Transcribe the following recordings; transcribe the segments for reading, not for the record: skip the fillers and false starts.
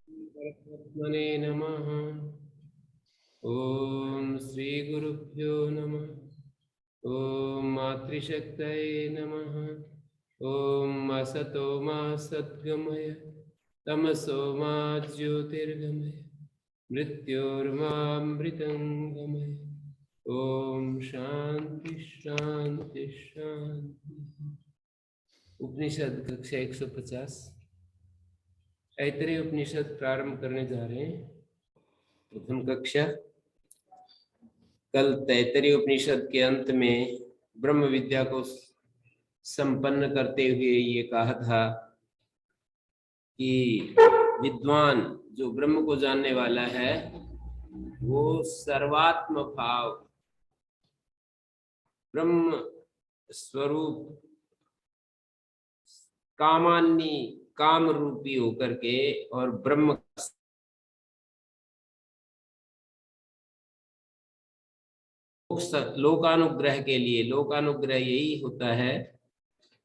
परमात्मने नमः। ओम श्री गुरुभ्यो नमः। ओम मातृशक्तये नमः। ओम असतो मा सद्गमय तमसो मा ज्योतिर्गमय मृत्योर्मामृतंगमय। ओम शांति शांति शांति। उपनिषद कक्षा 150 ऐतरेय उपनिषद प्रारंभ करने जा रहे हैं। प्रथम कक्षा। कल तैतरीय उपनिषद के अंत में ब्रह्म विद्या को संपन्न करते हुए ये कहा था कि विद्वान जो ब्रह्म को जानने वाला है वो सर्वात्म भाव ब्रह्म स्वरूप कामान्नी काम रूपी होकर के और ब्रह्म लोकानुग्रह के लिए, लोकानुग्रह यही होता है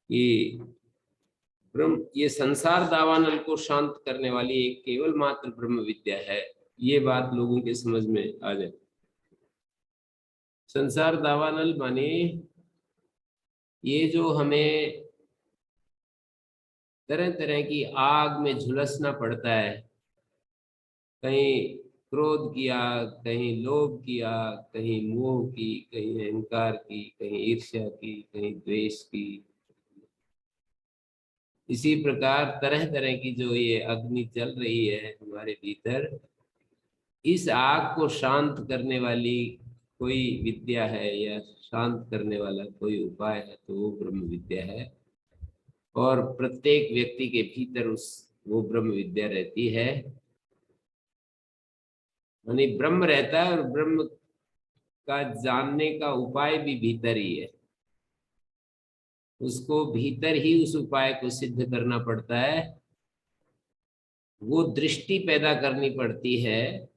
कि ब्रह्म ये संसार दावानल को शांत करने वाली एक केवल मात्र ब्रह्म विद्या है। ये बात लोगों के समझ में आ जाए। संसार दावानल माने ये जो हमें तरह तरह की आग में झुलसना पड़ता है, कहीं क्रोध की आग, कहीं लोभ की आग, कहीं मोह की, कहीं अहंकार की, कहीं ईर्ष्या की, कहीं द्वेष की। इसी प्रकार तरह तरह की जो ये अग्नि चल रही है हमारे भीतर, इस आग को शांत करने वाली कोई विद्या है या शांत करने वाला कोई उपाय है तो वो ब्रह्म विद्या है। और प्रत्येक व्यक्ति के भीतर वो ब्रह्म विद्या रहती है। यानी ब्रह्म रहता है और ब्रह्म का जानने का उपाय भी भीतर ही है। उसको भीतर ही उस उपाय को सिद्ध करना पड़ता है। वो दृष्टि पैदा करनी पड़ती है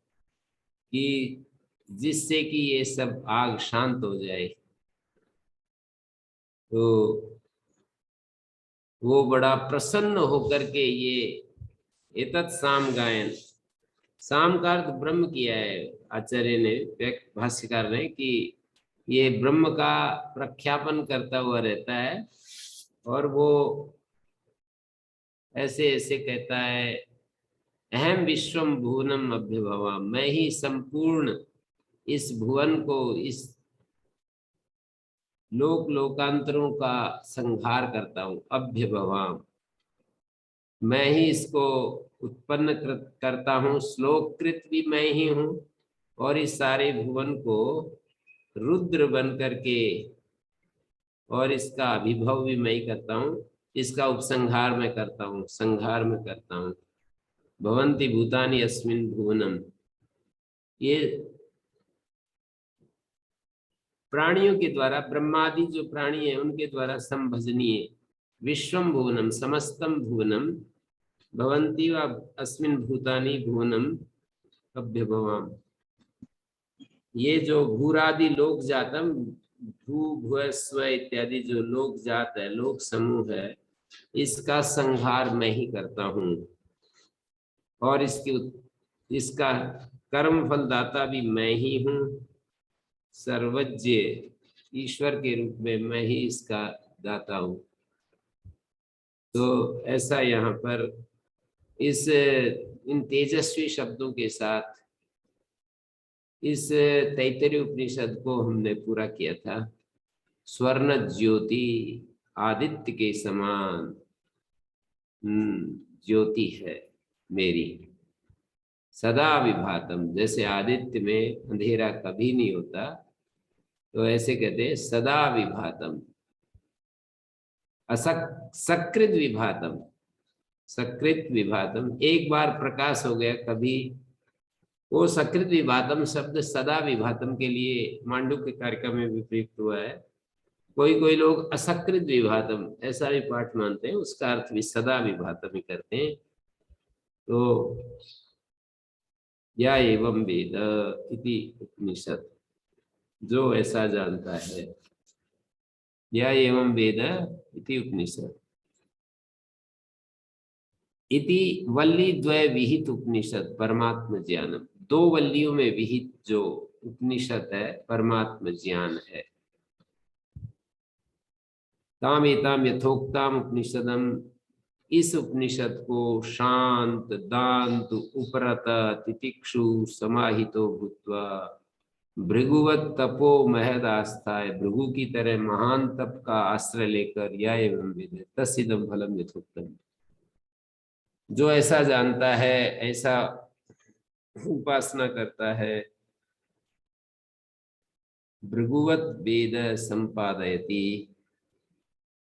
कि जिससे कि ये सब आग शांत हो जाए। तो वो बड़ा प्रसन्न होकर के ये एतत् साम गायन, साम का अर्थ ब्रह्म किया है आचार्य ने, भाष्यकार ने, कि ये ब्रह्म का प्रख्यापन करता हुआ रहता है। और वो ऐसे ऐसे कहता है, अहम विश्वम भुवनम अभ्युभवाम, मैं ही संपूर्ण इस भुवन को, इस लोक लोकांतरों का संहार करता हूँ। अभ्युभवाम, मैं ही इसको उत्पन्न करता हूँ। श्लोककृत भी मैं ही हूँ और इस सारे भुवन को रुद्र बन करके और इसका अभिभव भी मैं ही करता हूँ। इसका उपसंहार मैं करता हूँ, संहार मैं करता हूँ। भवन्ति भूतानि अस्मिन् भुवनम, ये प्राणियों के द्वारा, ब्रह्मादि जो प्राणी है उनके द्वारा संभजनीय विश्वम भुवनम, समस्तम भुवनम, भवन्ति व अस्मिन् भूतानि भुवनम अभ्युभवाम। ये जो भूरादि लोक जातम, भू भुव स्व इत्यादि जो लोक जात है, लोक समूह है, इसका संहार मैं ही करता हूँ। और इसका कर्म फलदाता भी मैं ही हूँ। सर्वज्ञ ईश्वर के रूप में मैं ही इसका दाता हूँ। तो ऐसा यहाँ पर इन तेजस्वी शब्दों के साथ इस तैतरीय उपनिषद को हमने पूरा किया था। स्वर्ण ज्योति आदित्य के समान ज्योति है मेरी, सदा विभातम। जैसे आदित्य में अंधेरा कभी नहीं होता, तो ऐसे कहते हैं सदा विभातम। सकृत विभातम, सकृत विभातम, एक बार प्रकाश हो गया कभी। वो सकृत विभातम शब्द सदा विभातम के लिए मांडुक्य कारिका में भी प्रयुक्त हुआ है। कोई कोई लोग असकृत विभातम ऐसा भी पाठ मानते हैं, उसका अर्थ भी सदा विभातम ही करते हैं। तो या एवं वेद इति उपनिषद, जो ऐसा जानता है, या एवं वेद इति उपनिषद। इति वल्ली द्वय विहित उपनिषद परमात्म ज्ञानम, दो वल्लियों में विहित जो उपनिषद है परमात्म ज्ञान है। ताम एताम यथोक्ताम उपनिषदम, इस उपनिषद को शांत दांत उपरत तितिक्षु समाहितो भूत्वा भृगुवत तपो महद आस्थाय, भृगु की तरह महान तप का आश्रय लेकर या एवं विद तस्सिदम फलम यथोक्तम, जो ऐसा जानता है, ऐसा उपासना करता है, भृगुवत वेद संपादयति,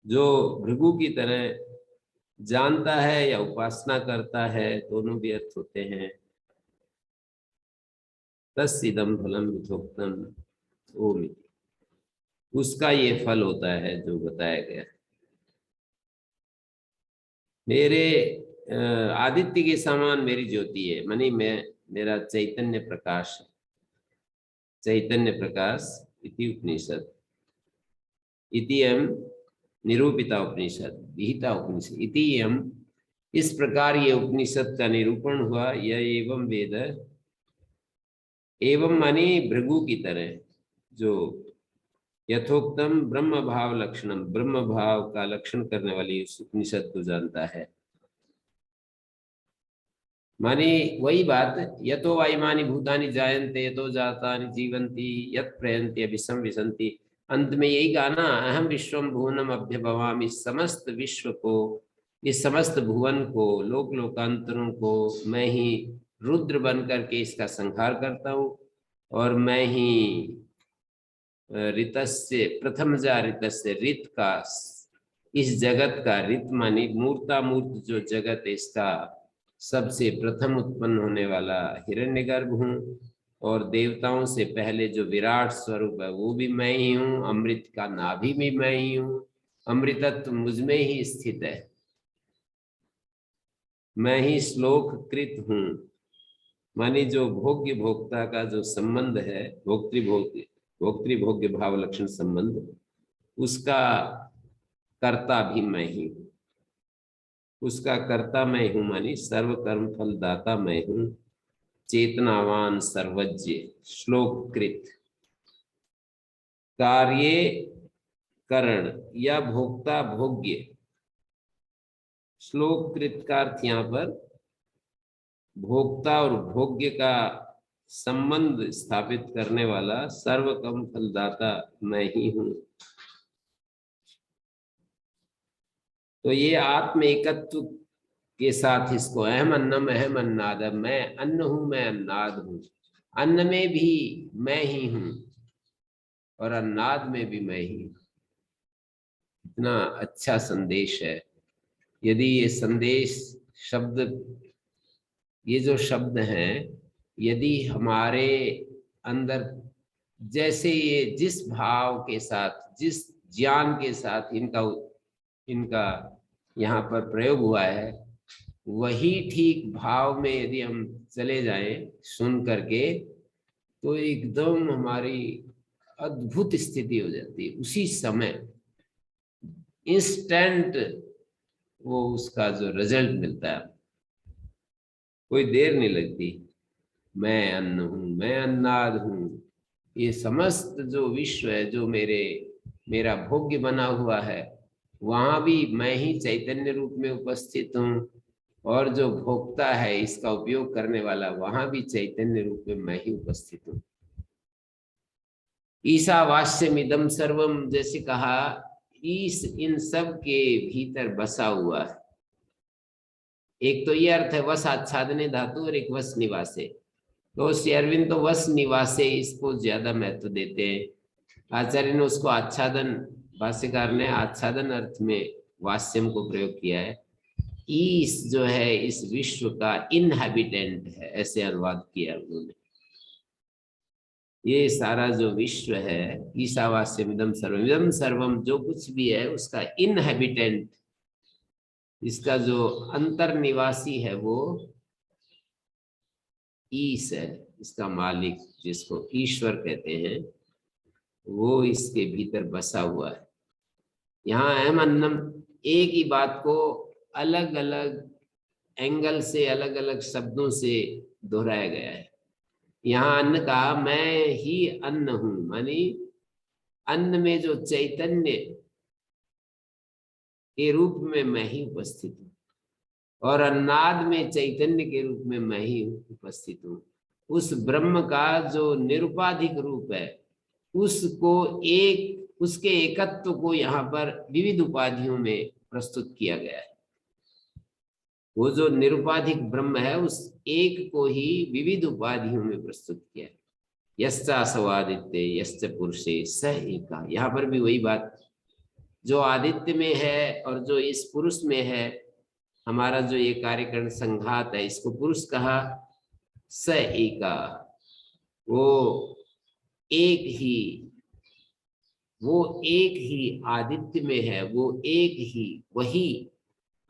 जो भृगु की तरह जानता है या उपासना करता है, दोनों भी अर्थ होते हैं। तस्सिदम फलम यथोक्तम ओम, उसका ये फल होता है जो बताया गया। मेरे आदित्य के समान मेरी ज्योति है, मानी मैं, मेरा चैतन्य प्रकाश है। चैतन्य प्रकाश इति उपनिषद, इतियम निरूपिता उपनिषद, विहिता उपनिषद, इतियम, इस प्रकार ये उपनिषद का निरूपण हुआ। यह एवं वेद, एवं मानी भृगु की तरह, जो यथोक्तम ब्रह्म भाव लक्षणम, ब्रह्म भाव का लक्षण करने वाली उस उपनिषद को जानता है। माने वही बात, यतो वायुमानि भूतानि जायन्ते यतो जातानि जीवन्ति यत् प्रयन्ति अभिसं विसन्ति, अंत में यही कहा ना, अहम विश्वम भुवनम अभ्यभवामि, इस समस्त विश्व को, इस समस्त भुवन को, लोक लोकांतरों को मैं ही रुद्र बन करके इसका संहार करता हूँ, और मैं ही ऋतस्य प्रथमजा ऋतस्य, ऋत का, इस जगत का, ऋत मानी मूर्तामूर्त जो जगत, इसका सबसे प्रथम उत्पन्न होने वाला हिरण्यगर्भ हूँ, और देवताओं से पहले जो विराट स्वरूप है वो भी मैं ही हूँ, अमृत का नाभि भी मैं ही हूँ, अमृतत्व मुझ में ही स्थित है, मैं ही श्लोक कृत हूँ। मानी जो भोग्य भोक्ता का जो संबंध है, भोक्तृभोग्य भाव लक्षण संबंध, उसका कर्ता भी मैं ही हूँ, उसका कर्ता मैं हूं, मानी सर्व कर्म फल दाता मैं हूं, चेतनावान सर्वज्ञ श्लोककृत, कार्य करण या भोक्ता भोग्य, श्लोककृत का अर्थ यहाँ पर भोक्ता और भोग्य का संबंध स्थापित करने वाला सर्व कर्म फलदाता मैं ही हूं। तो ये आत्म एकत्व के साथ इसको, अहम अन्नम अहम अन्नाद, मैं अन्न हूं, मैं अन्नाद हूं, अन्न में भी मैं ही हूं और अन्नाद में भी मैं ही हूं। इतना अच्छा संदेश है। यदि ये संदेश शब्द, ये जो शब्द हैं, यदि हमारे अंदर जैसे ये जिस भाव के साथ, जिस ज्ञान के साथ इनका यहाँ पर प्रयोग हुआ है, वही ठीक भाव में यदि हम चले जाएं सुन करके, तो एकदम हमारी अद्भुत स्थिति हो जाती है। उसी समय इंस्टेंट वो उसका जो रिजल्ट मिलता है, कोई देर नहीं लगती। मैं अन्न हूं, मैं अन्नाद हूं, ये समस्त जो विश्व है, जो मेरा भोग्य बना हुआ है, वहां भी मैं ही चैतन्य रूप में उपस्थित हूँ, और जो भोक्ता है, इसका उपयोग करने वाला, वहां भी चैतन्य रूप में मैं ही उपस्थित हूँ। ईशावास्यमिदं सर्वम, जैसे कहा, ईश इन सब के भीतर बसा हुआ है। एक तो ये अर्थ है वस आच्छादने धातु, और एक वस निवासे। तो श्री अरविंद तो वस निवासे इसको ज्यादा महत्व देते हैं। आचार्य ने उसको आच्छादन, भाष्यकार ने आच्छादन अर्थ में वास्यम को प्रयोग किया है। ईश जो है इस विश्व का इनहैबिटेंट है, ऐसे अनुवाद किया उन्होंने। ये सारा जो विश्व है, ईशावास्यम इदं सर्वम, इदं सर्वम जो कुछ भी है उसका इनहैबिटेंट, इसका जो अंतर्निवासी है वो ईश है, इसका मालिक, जिसको ईश्वर कहते हैं, वो इसके भीतर बसा हुआ है। यहाँ अहम अन्नम, एक ही बात को अलग अलग एंगल से, अलग अलग शब्दों से दोहराया गया है। यहाँ अन्न का मैं ही अन्न हूं, मानी अन्न में जो चैतन्य के रूप में मैं ही उपस्थित हूँ, और अन्नाद में चैतन्य के रूप में मैं ही उपस्थित हूँ। उस ब्रह्म का जो निरुपाधिक रूप है, उसको उसके एकत्व को यहाँ पर विविध उपाधियों में प्रस्तुत किया गया है। वो जो निरुपाधिक ब्रह्म है, उस एक को ही विविध उपाधियों में प्रस्तुत किया है। यश्चासवादित्य यश्च पुरुषे स एका। यहाँ पर भी वही बात, जो आदित्य में है और जो इस पुरुष में है, हमारा जो ये कार्यकरण संघात है, इसको पुरुष कहा। स एका, वो एक ही आदित्य में है, वो एक ही, वही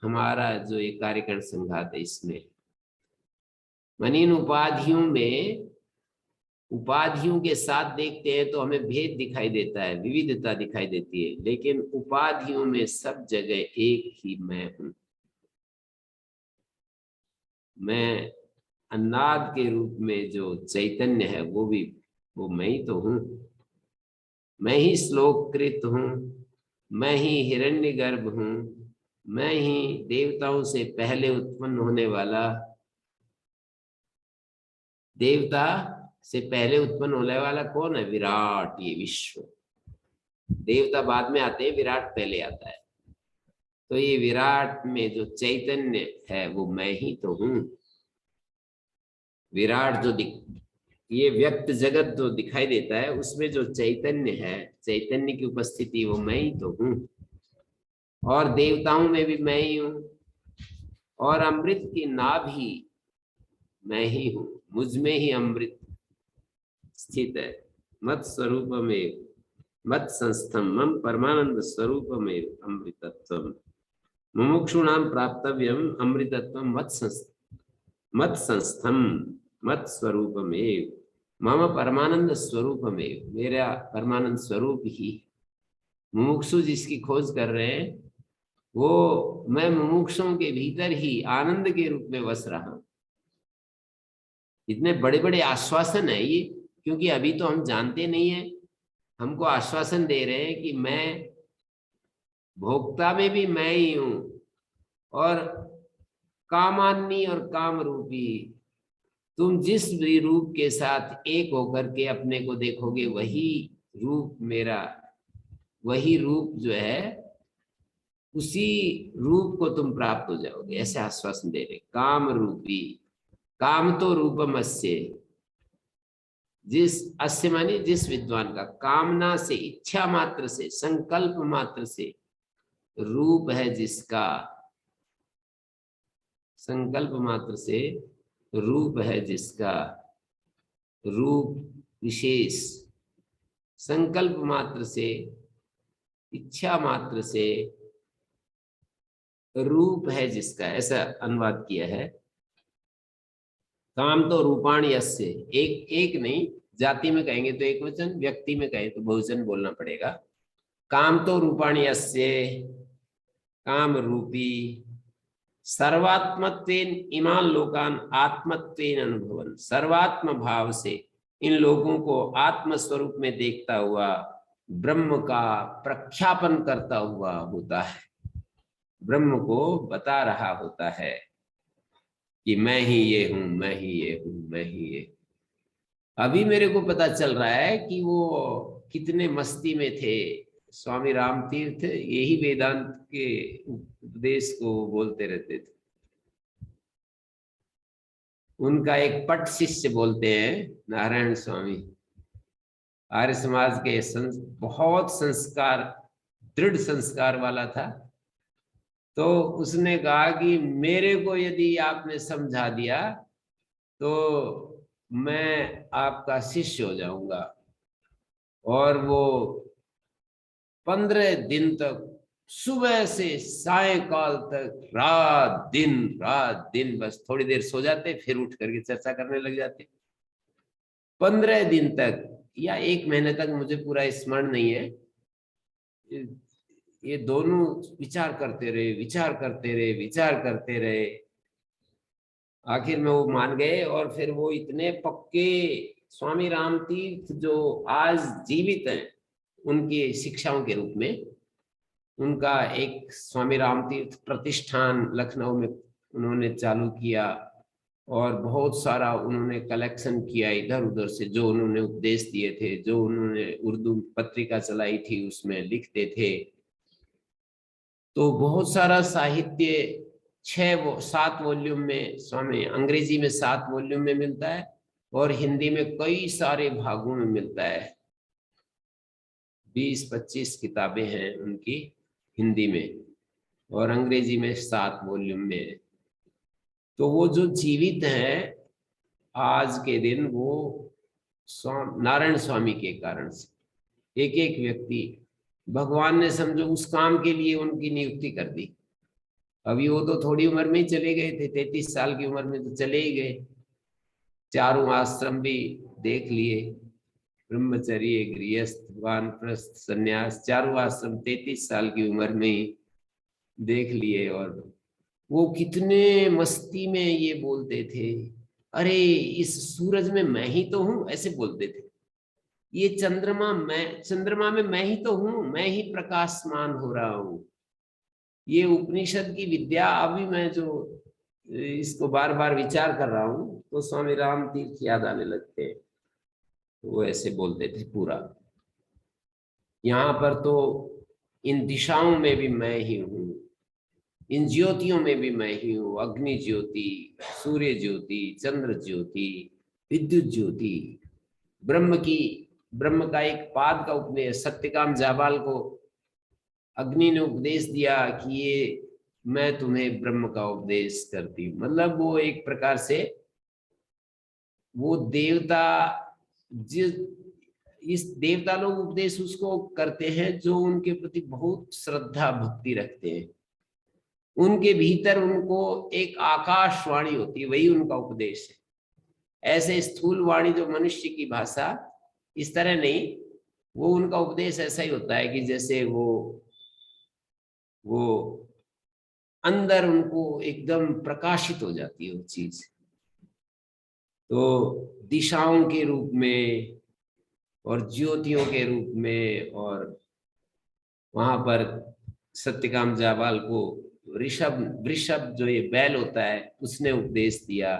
हमारा जो ये कार्यकरण संघात है इसमें। मानी इन उपाधियों के साथ देखते हैं तो हमें भेद दिखाई देता है, विविधता दिखाई देती है, लेकिन उपाधियों में सब जगह एक ही मैं हूं। मैं अन्नाद के रूप में जो चैतन्य है, वो मैं ही तो हूं। मैं ही श्लोककृत हूं, मैं ही हिरण्यगर्भ हूं, मैं ही देवताओं से पहले उत्पन्न होने वाला, देवता से पहले उत्पन्न होने वाला कौन है? विराट, ये विश्व। देवता बाद में आते हैं, विराट पहले आता है। तो ये विराट में जो चैतन्य है, वो मैं ही तो हूं। विराट जो ये व्यक्त जगत जो दिखाई देता है, उसमें जो चैतन्य है, चैतन्य की उपस्थिति, वो मैं ही तो हूं। और देवताओं में भी मैं ही हूं, और अमृत की नाभि मैं ही हूं। मुझ में ही अमृत स्थित है। मत स्वरूपमेव मत संस्थम मम परमानंद स्वरूपमेव अमृतत्वम मुमुक्षूणां प्राप्तव्यम अमृतत्वम मत संस्थम मत स्वरूपमेव मम परमानंद स्वरूपमेव। मेरा परमानंद स्वरूप ही, मुमुक्षु जिसकी खोज कर रहे हैं, वो मैं मुमुक्षुओं के भीतर ही आनंद के रूप में बस रहा हूं। इतने बड़े बड़े आश्वासन है ये, क्योंकि अभी तो हम जानते नहीं है। हमको आश्वासन दे रहे हैं कि मैं भोक्ता में भी मैं ही हूं, और कामान्नी और काम रूपी, तुम जिस भी रूप के साथ एक होकर के अपने को देखोगे, वही रूप मेरा, वही रूप जो है, उसी रूप को तुम प्राप्त हो जाओगे, ऐसे आश्वासन दे रहे। काम रूपी, काम तो रूपमस्य, जिस अस्य मानी जिस विद्वान का कामना से, इच्छा मात्र से, संकल्प मात्र से रूप है जिसका, संकल्प मात्र से रूप है जिसका, रूप विशेष, संकल्प मात्र से, इच्छा मात्र से रूप है जिसका, ऐसा अनुवाद किया है। काम तो रूपाणी यस्य, एक नहीं, जाति में कहेंगे तो एक वचन, व्यक्ति में कहें तो बहुवचन बोलना पड़ेगा। काम तो रूपाणी यस्य, काम रूपी सर्वात्मत्वेन इमान लोकान आत्मत्वेन अनुभवन। सर्वात्म भाव से इन लोगों को आत्म स्वरूप में देखता हुआ ब्रह्म का प्रख्यापन करता हुआ होता है, ब्रह्म को बता रहा होता है कि मैं ही ये हूं, मैं ही ये हूं, मैं ही ये। अभी मेरे को पता चल रहा है कि वो कितने मस्ती में थे। स्वामी राम तीर्थ यही वेदांत के उपदेश को बोलते रहते थे। उनका एक पट शिष्य बोलते हैं नारायण स्वामी, आर्य समाज के बहुत संस्कार, दृढ़ संस्कार वाला था। तो उसने कहा कि मेरे को यदि आपने समझा दिया तो मैं आपका शिष्य हो जाऊंगा। और वो 15 दिन तक सुबह से सायंकाल तक रात दिन बस थोड़ी देर सो जाते, फिर उठ करके चर्चा करने लग जाते। 15 दिन तक या 1 महीने तक, मुझे पूरा स्मरण नहीं है। ये दोनों विचार करते रहे, विचार करते रहे, विचार करते रहे। आखिर में वो मान गए और फिर वो इतने पक्के स्वामी राम तीर्थ जो आज जीवित हैं, उनकी शिक्षाओं के रूप में उनका एक स्वामी राम तीर्थ प्रतिष्ठान लखनऊ में उन्होंने चालू किया और बहुत सारा उन्होंने कलेक्शन किया इधर उधर से, जो उन्होंने उपदेश दिए थे, जो उन्होंने उर्दू पत्रिका चलाई थी उसमें लिखते थे। तो बहुत सारा साहित्य 7 वॉल्यूम में स्वामी, अंग्रेजी में 7 वॉल्यूम में मिलता है और हिंदी में कई सारे भागों में मिलता है। 20-25 किताबें हैं उनकी हिंदी में और अंग्रेजी में 7 वॉल्यूम में है। तो वो जो जीवित हैं आज के दिन, वो नारायण स्वामी के कारण से एक एक व्यक्ति भगवान ने समझो उस काम के लिए उनकी नियुक्ति कर दी। अभी वो तो थोड़ी उम्र में ही चले गए थे, 33 साल की उम्र में तो चले ही गए। चारों आश्रम भी देख लिए, ब्रह्मचर्य, गृहस्थ, वानप्रस्थ, संन्यास, चारों आश्रम 33 साल की उम्र में ही देख लिए। और वो कितने मस्ती में ये बोलते थे, अरे इस सूरज में मैं ही तो हूं, ऐसे बोलते थे। ये चंद्रमा में मैं ही तो हूं, मैं ही प्रकाशमान हो रहा हूं। ये उपनिषद की विद्या अभी मैं जो इसको बार बार विचार कर रहा हूं तो स्वामी राम तीर्थ याद आने लगते हैं। वो ऐसे बोलते थे पूरा। यहाँ पर तो इन दिशाओं में भी मैं ही हूँ, इन ज्योतियों में भी मैं ही हूँ। अग्नि ज्योति, सूर्य ज्योति, चंद्र ज्योति, विद्युत ज्योति, ब्रह्म का एक पाद का उपदेश सत्यकाम जाबाल को अग्नि ने उपदेश दिया कि ये मैं तुम्हें ब्रह्म का उपदेश करती हूँ। मतलब वो एक प्रकार से वो देवता, जिस इस देवता लोग उपदेश उसको करते हैं जो उनके प्रति बहुत श्रद्धा भक्ति रखते हैं। उनके भीतर उनको एक आकाशवाणी होती है, वही उनका उपदेश है। ऐसे स्थूल वाणी जो मनुष्य की भाषा, इस तरह नहीं। वो उनका उपदेश ऐसा ही होता है कि जैसे वो अंदर उनको एकदम प्रकाशित हो जाती है वो चीज। तो दिशाओं के रूप में और ज्योतियों के रूप में, और वहां पर सत्यकाम जाबाल को वृषभ जो ये बैल होता है उसने उपदेश दिया।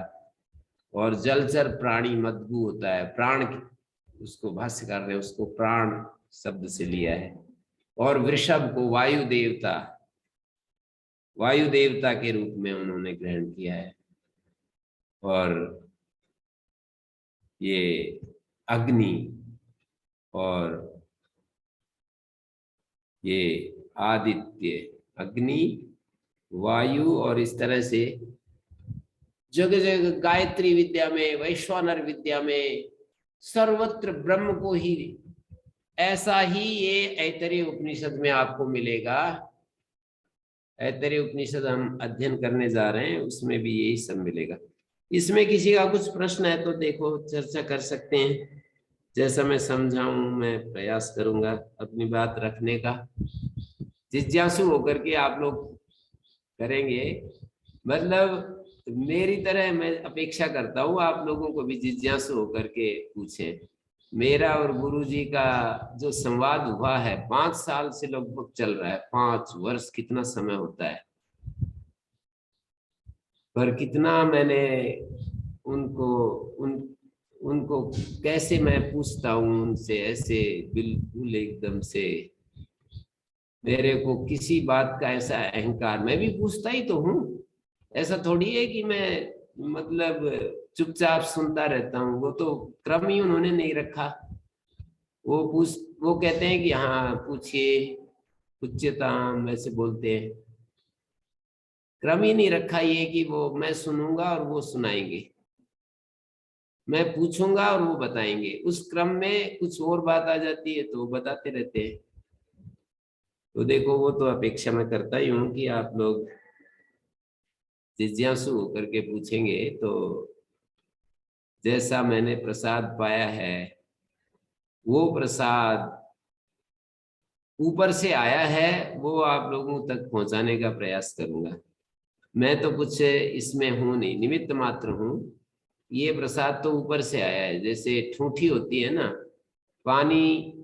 और जलचर प्राणी मदगु होता है, प्राण, उसको भाष्यकार ने उसको प्राण शब्द से लिया है। और वृषभ को वायु देवता के रूप में उन्होंने ग्रहण किया है। और ये अग्नि और ये आदित्य, अग्नि, वायु, और इस तरह से जगह जगह गायत्री विद्या में, वैश्वानर विद्या में, सर्वत्र ब्रह्म को ही, ऐसा ही ये ऐतरेय उपनिषद में आपको मिलेगा। ऐतरेय उपनिषद हम अध्ययन करने जा रहे हैं, उसमें भी यही सब मिलेगा। इसमें किसी का कुछ प्रश्न है तो देखो चर्चा कर सकते हैं। जैसा मैं समझाऊं मैं प्रयास करूंगा अपनी बात रखने का। जिज्ञासु होकर के आप लोग करेंगे, मतलब मेरी तरह मैं अपेक्षा करता हूँ आप लोगों को भी जिज्ञासु होकर के पूछें। मेरा और गुरुजी का जो संवाद हुआ है 5 साल से लगभग चल रहा है। 5 वर्ष कितना समय होता है, पर कितना मैंने उनको कैसे मैं पूछता हूँ उनसे, ऐसे बिल्कुल एकदम से। मेरे को किसी बात का ऐसा अहंकार, मैं भी पूछता ही तो हूँ। ऐसा थोड़ी है कि मैं मतलब चुपचाप सुनता रहता हूँ। वो तो क्रम ही उन्होंने नहीं रखा। वो कहते हैं कि हाँ पूछिए, उच्चताम, वैसे बोलते हैं। क्रम ही नहीं रखा ये कि वो मैं सुनूंगा और वो सुनाएंगे, मैं पूछूंगा और वो बताएंगे। उस क्रम में कुछ और बात आ जाती है तो वो बताते रहते हैं। तो देखो वो तो अपेक्षा मैं करता ही हूँ कि आप लोग जिज्ञासु होकर के पूछेंगे। तो जैसा मैंने प्रसाद पाया है वो प्रसाद ऊपर से आया है, वो आप लोगों तक पहुंचाने का प्रयास करूंगा। मैं तो कुछ इसमें हूं नहीं, निमित्त मात्र हूं। ये प्रसाद तो ऊपर से आया है, जैसे ठूठी होती है ना, पानी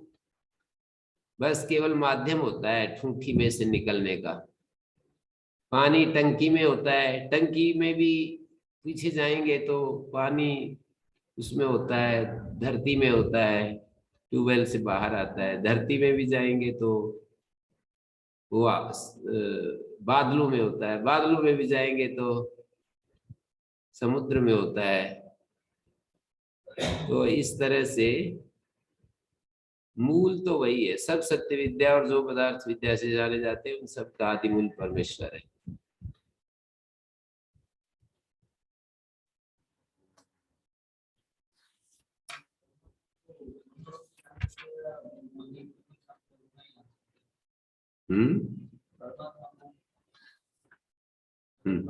बस केवल माध्यम होता है ठूठी में से निकलने का। पानी टंकी में होता है, टंकी में भी पीछे जाएंगे तो पानी उसमें होता है, धरती में होता है, ट्यूबवेल से बाहर आता है। धरती में भी जाएंगे तो वो बादलों में होता है, बादलों में भी जाएंगे तो समुद्र में होता है। तो इस तरह से मूल तो वही है। सब सत्य विद्या और जो पदार्थ विद्या से जाने जाते हैं उन सब का आदि मूल परमेश्वर है। हम्म हम्म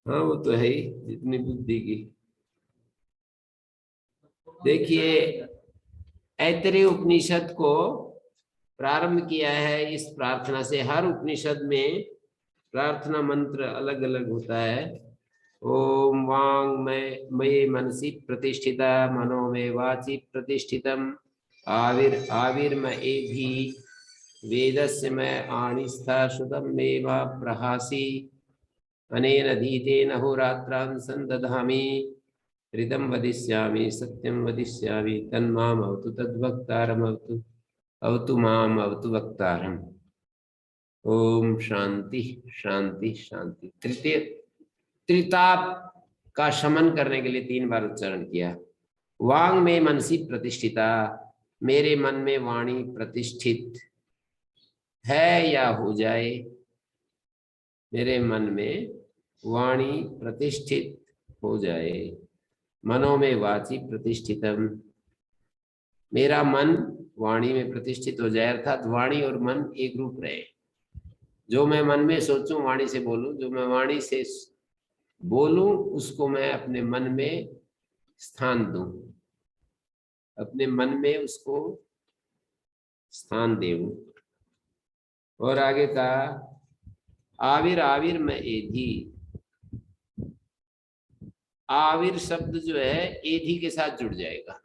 हाँ वो तो है ही, जितनी बुद्धि की। देखिए, ऐतरेय उपनिषद को प्रारंभ किया है इस प्रार्थना से। हर उपनिषद में प्रार्थना मंत्र अलग अलग होता है। ओम वांग में मये मनसि प्रतिष्ठिता मनो में वाचि प्रतिष्ठितम आविर आविर्मयेधि वेदस्य में आणिस्था श्रुतम मेवा प्रहासी अनेन धीतेन होरात्रान् संदधामि ऋतं वदिष्यामि सत्यं वदिष्यामि तन्माम अवतु तद्वक्तारम् अवतु अवतु माम अवतु वक्तारम्। ओम शांति शांति शांति। तृतीय त्रिताप का शमन करने के लिए 3 बार उच्चारण किया। वांग में मनसी प्रतिष्ठिता, मेरे मन में वाणी प्रतिष्ठित है या हो जाए। मेरे मन में वाणी प्रतिष्ठित हो जाए। मनो में वाची प्रतिष्ठितम, मेरा मन वाणी में प्रतिष्ठित हो जाए, अर्थात वाणी और मन एक रूप रहे। जो मैं मन में सोचूं वाणी से बोलूं, जो मैं वाणी से बोलूं उसको मैं अपने मन में स्थान दूं, अपने मन में उसको स्थान देऊं। और आगे का आविर आविर में एधी, आविर शब्द जो है एधी के साथ जुड़ जाएगा।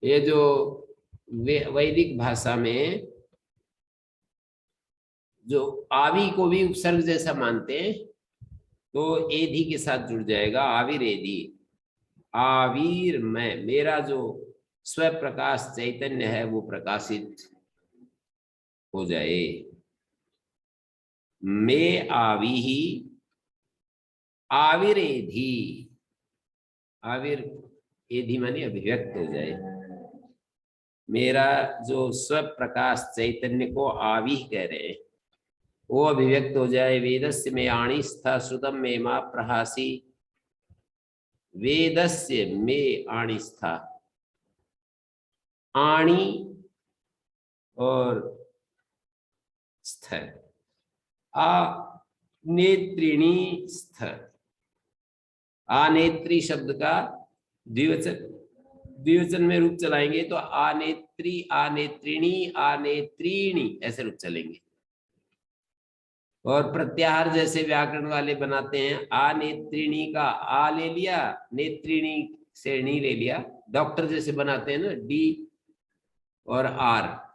ये जो वैदिक भाषा में जो आवी को भी उपसर्ग जैसा मानते हैं तो एधी के साथ जुड़ जाएगा, आविर एधी। आविर में मेरा जो स्व प्रकाश चैतन्य है वो प्रकाशित हो जाए। मैं आवी ही आविरेधि, आविर एधि माने अभिव्यक्त हो जाए। मेरा जो स्व प्रकाश चैतन्य को आवी कह रहे हैं वो अभिव्यक्त हो जाए। वेदस्य में आणिस्था श्रुतम में मां प्रहासी, वेदस्य में आणिस्था, आणी और स्थ, आ नेत्रिणी स्थ। आनेत्री शब्द का द्विवचन, द्विवचन में रूप चलाएंगे तो आनेत्री आनेत्रिणी आनेत्रीणी ऐसे रूप चलेंगे। और प्रत्याहार जैसे व्याकरण वाले बनाते हैं, आनेत्रिणी का आ ले लिया, नेत्रिणी से नी ले लिया। डॉक्टर जैसे बनाते हैं ना, डी और आर,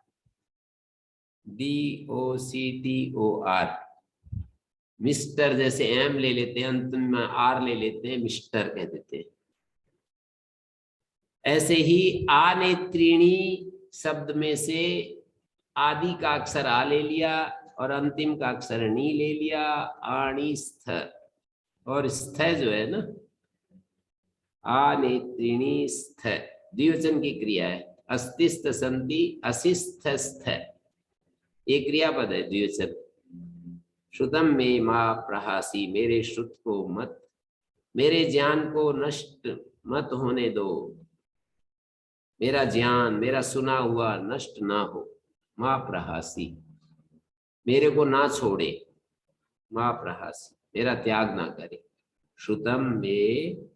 DOCTOR। मिस्टर जैसे एम ले लेते हैं, अंत में आर ले लेते हैं, मिस्टर कह देते हैं। ऐसे ही आनेत्रिणी शब्द में से आदि का अक्षर आ ले लिया और अंतिम का अक्षर नी ले लिया, आणिस्थ। और स्थ जो है ना, आनेत्रिणी स्थ द्विवचन की क्रिया है। अस्तिस्थ संति असिस्थ स्थ, ये क्रियापद है द्विवचन। श्रुतम में मां प्रहासी, मेरे श्रुत को मत, मेरे ज्ञान को नष्ट मत होने दो। मेरा ज्ञान, मेरा सुना हुआ नष्ट ना हो। मां प्रहासी, मेरे को ना छोड़े। मां प्रहासी, मेरा त्याग ना करे। श्रुतम में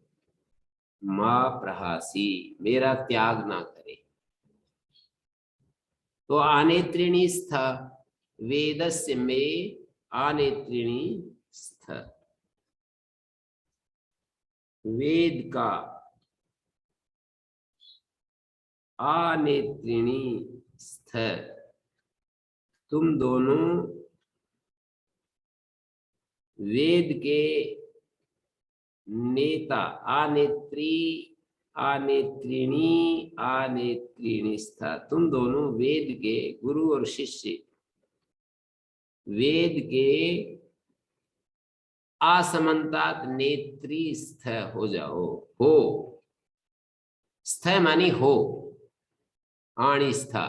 माँ प्रहासी, मेरा त्याग ना करे। तो आनेत्रिणी स्थ, वेदस्य में आनेत्रिणी स्थ, वेद का आनेत्रिणी स्थ, तुम दोनों वेद के नेता, आनेत्री आनेत्रिणी आनेत्रिणी स्था, तुम दोनों वेद के गुरु और शिष्य, वेद के असमन्तात नेत्री स्थ हो जाओ। हो, स्थ मानी हो, आणी स्था,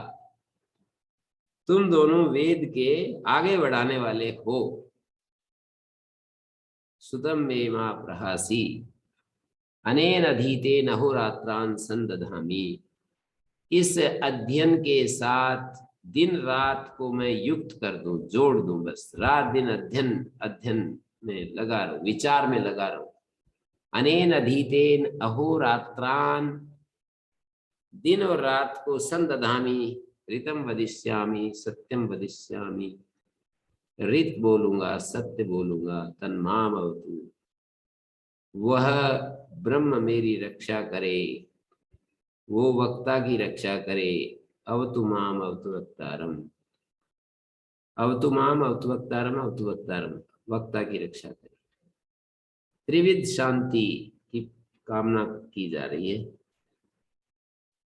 तुम दोनों वेद के आगे बढ़ाने वाले हो। सुतम मे मां प्रहासी, अनेन अधीतेन अहोरात्रान संदधामि, इस अध्ययन के साथ दिन रात को मैं युक्त कर दूं, जोड़ दूं, बस रात दिन अध्ययन अध्ययन में लगा रहूं, विचार में लगा रहूं। अनेन अधीतेन अहोरात्रान, दिन और रात को संदधामि, ऋतम वदिष्यामि, सत्यम वदिष्यामि, ऋत बोलूंगा, सत्य बोलूंगा, तन्माम अवतु, वह ब्रह्म मेरी रक्षा करे, वो वक्ता की रक्षा करे। अवतु माम अवतु वक्तारम, अवतु माम अवतु वक्तारम, अवतु वक्तारम, वक्ता की रक्षा करे। त्रिविध शांति की कामना की जा रही है।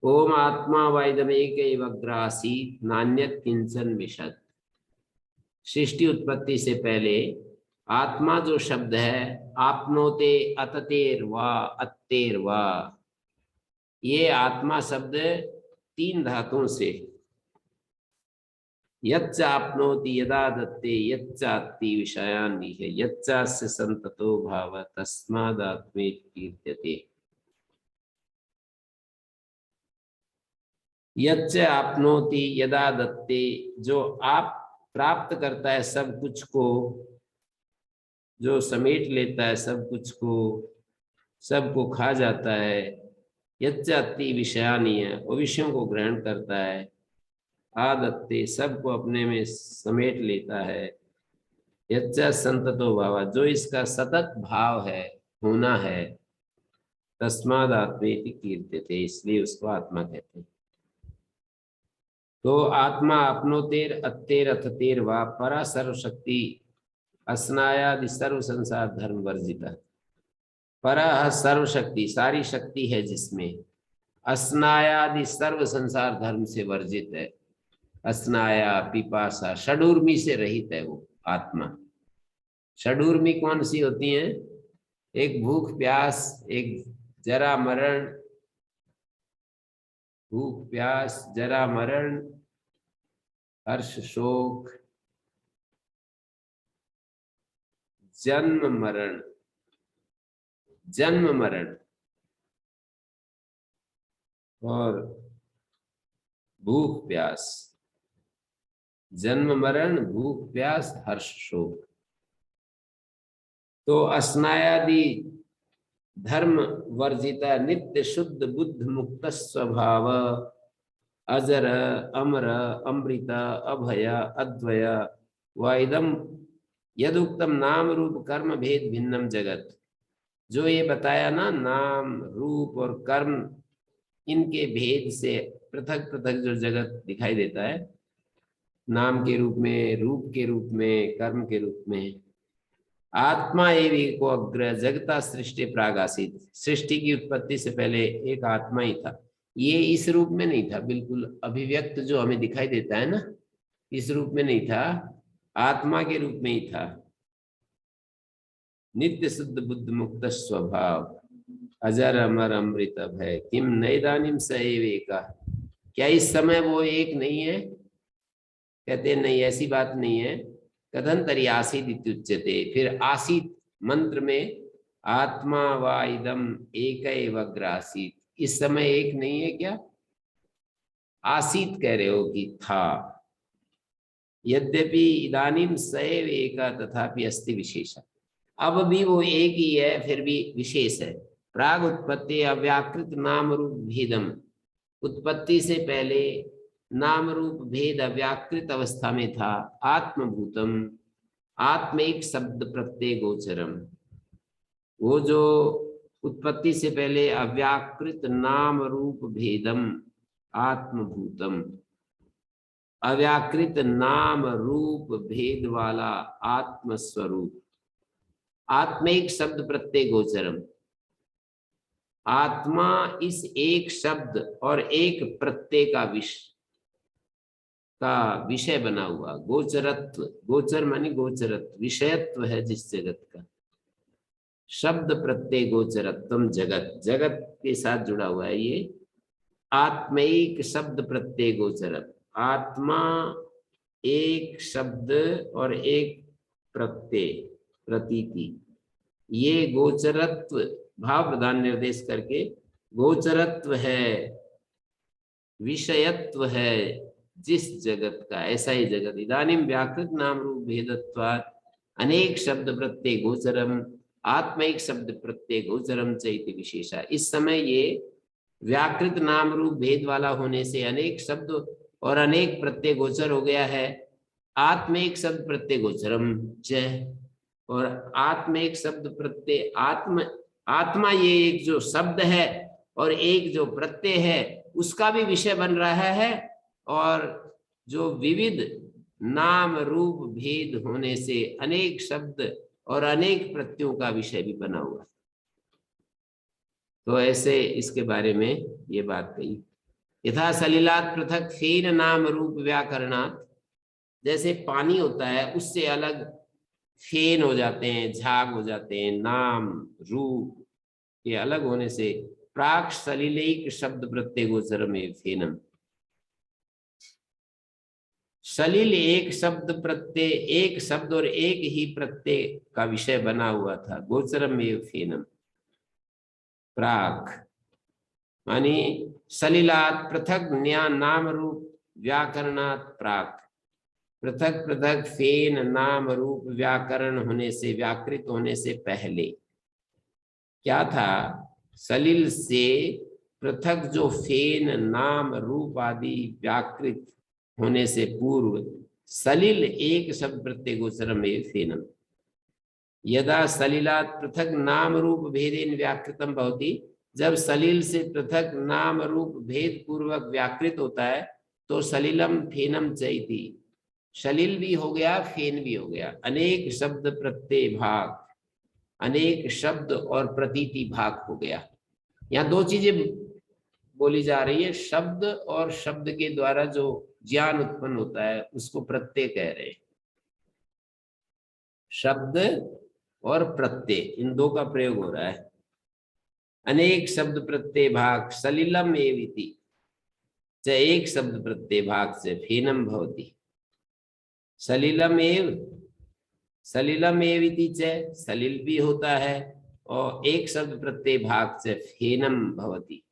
ओम आत्मा वाइदमेक अग्रासीत नान्यत किंचन विशद। सृष्टि उत्पत्ति से पहले आत्मा जो शब्द है, आपनोते अततेर्वा अत्तेर्वा, ये आत्मा शब्द 3 धातुओं से, यच्चाप्नोति यदा दत्ते यच्चात्ति विषयान्नि है, यच्चास्य संततो भाव तस्मादात्मेति कीर्त्यते। यच्च आपनोति यदा दत्ते, जो आप प्राप्त करता है सब कुछ को, जो समेट लेता है सब कुछ को, सबको खा जाता है। यच्चात्ति विषयानि है, वो विषयों को ग्रहण करता है। आदत्ते, सबको अपने में समेट लेता है। यच्चा संततो भाव, जो इसका सतत भाव है, होना है। तस्माद आत्मेति कीर्त्यते, इसलिए उसको आत्मा कहते हैं। तो आत्मा अपनोतेर अत्तेर अथतेर वा परा सर्वशक्ति अस्नायादि सर्व संसार धर्म वर्जिता। परा सर्वशक्ति, सारी शक्ति है जिसमें, अस्नायादि सर्व संसार धर्म से वर्जित है। अस्नाया पिपासा, षडूर्मी से रहित है वो आत्मा। षडूर्मी कौन सी होती हैं? एक भूख प्यास, एक जरा मरण, भूख प्यास, जरा मरण, हर्ष शोक, जन्म मरण, जन्म मरण और भूख प्यास, जन्म मरण, भूख प्यास, हर्ष शोक। तो अस्नायादि धर्म वर्जिता, नित्य शुद्ध बुद्ध मुक्त स्वभाव, अजर अमर अमृत अभय अद्वय वाइदम यदुक्तम नाम रूप कर्म भेद भिन्नम जगत। जो ये बताया ना, नाम रूप और कर्म, इनके भेद से पृथक पृथक जो जगत दिखाई देता है, नाम के रूप में, रूप के रूप में, कर्म के रूप में। आत्मा एवं को अग्र जगता सृष्टि प्रागासित, सृष्टि की उत्पत्ति से पहले एक आत्मा ही था। ये इस रूप में नहीं था, बिल्कुल अभिव्यक्त जो हमें दिखाई देता है ना, इस रूप में नहीं था, आत्मा के रूप में ही था। नित्य शुद्ध बुद्ध मुक्त स्वभाव, अजर अमर अमृत भय, किम नैदानिम स एव एका, क्या इस समय वो एक नहीं है? कहते नहीं, ऐसी बात नहीं है। कथंतरी आसीत इत्युच्यते, फिर आसीत मंत्र में आत्मा व इदम एक एव आसीत, इस समय एक नहीं है क्या? आसीत कह रहे हो कि था। यद्यपि इदानीम सैव एका तथापि अस्ति विशेषा, अब भी वो एक ही है, फिर भी विशेष है। प्राग उत्पत्ति अव्याकृत नाम रूप भेदम, उत्पत्ति से पहले नाम रूप भेद अव्याकृत अवस्था में था। आत्मभूतम, आत्मिक शब्द प्रत्यय गोचरम, वो जो उत्पत्ति से पहले अव्याकृत नाम रूप भेदम आत्मभूतम, अव्याकृत नाम रूप भेद वाला आत्मस्वरूप, आत्मिक शब्द प्रत्यय गोचरम, आत्मा इस एक शब्द और एक प्रत्यय का विषय बना हुआ। गोचरत्व, गोचर माने गोचरत्व, विषयत्व है जिस जगत का। शब्द प्रत्यय गोचरत्वम जगत, जगत के साथ जुड़ा हुआ है ये। आत्मैक शब्द प्रत्यय गोचरत्व, आत्मा एक शब्द और एक प्रत्यय प्रतीति, ये गोचरत्व भाव प्रधान निर्देश करके गोचरत्व है, विषयत्व है जिस जगत का, ऐसा ही जगत। इदानीम व्याकृत नाम रूप भेदत्वात् अनेक शब्द प्रत्यय गोचरम आत्मैक शब्द प्रत्यय गोचरम चैति विशेषा। इस समय ये व्याकृत नाम रूप भेद वाला होने से अनेक शब्द और अनेक प्रत्यय गोचर हो गया है। आत्मैक शब्द प्रत्यय गोचरम च, और आत्मैक शब्द प्रत्यय आत्मा ये एक जो शब्द है और एक जो प्रत्यय है उसका भी विषय बन रहा है, और जो विविध नाम रूप भेद होने से अनेक शब्द और अनेक प्रत्ययों का विषय भी बना हुआ। तो ऐसे इसके बारे में ये बात कही। यथा सलिलात पृथक फेन नाम रूप व्याकरणात्, जैसे पानी होता है उससे अलग फेन हो जाते हैं, झाग हो जाते हैं, नाम रूप के अलग होने से प्राक सलिलैक शब्द प्रत्यय गोचर में फेनम, सलिल एक शब्द प्रत्यय, एक शब्द और एक ही प्रत्यय का विषय बना हुआ था। गोचरम में फेनम, प्राक मानी सलिलात पृथक न्या नाम रूप व्याकरणात् प्राक, पृथक पृथक फेन नाम रूप व्याकरण होने से, व्याकृत होने से पहले क्या था? सलिल से पृथक जो फेन नाम रूप आदि व्याकृत होने से पूर्व सलिल एक शब्द प्रत्यय गोचरम में फेनम, यदा सलिलात पृथक नाम रूप भेदेन व्याकृतम भवति, जब सलिल से पृथक नाम रूप भेद पूर्वक व्याकृत होता है तो सलिलम फेनम चैति, सलिल भी हो गया फेन भी हो गया। अनेक शब्द प्रत्यय भाग, अनेक शब्द और प्रतीति भाग हो गया। यहाँ दो चीजें बोली जा रही है, शब्द और शब्द के द्वारा जो ज्ञान उत्पन्न होता है उसको प्रत्यय कह रहे हैं। शब्द और प्रत्यय, इन दो का प्रयोग हो रहा है। अनेक शब्द प्रत्यय भाग सलिलम एविति च, एक शब्द प्रत्यय भाग से फेनम भवति, सलिलम एव, सलिलम एविति च, सलिल भी होता है और एक शब्द प्रत्यय भाग से फेनम भवति,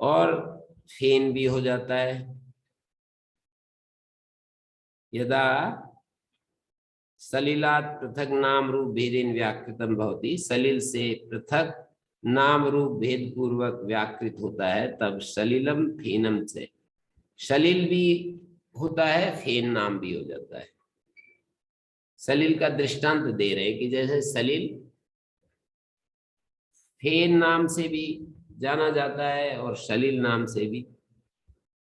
और फेन भी हो जाता है। यदा सलिलात पृथक नाम रूप भेदेन व्याकृतम भवति, सलिल से पृथक नाम रूप भेद पूर्वक व्याकृत होता है तब सलिलम फेनम से, सलिल भी होता है फेन नाम भी हो जाता है। सलिल का दृष्टांत दे रहे हैं कि जैसे सलिल फेन नाम से भी जाना जाता है और सलिल नाम से भी,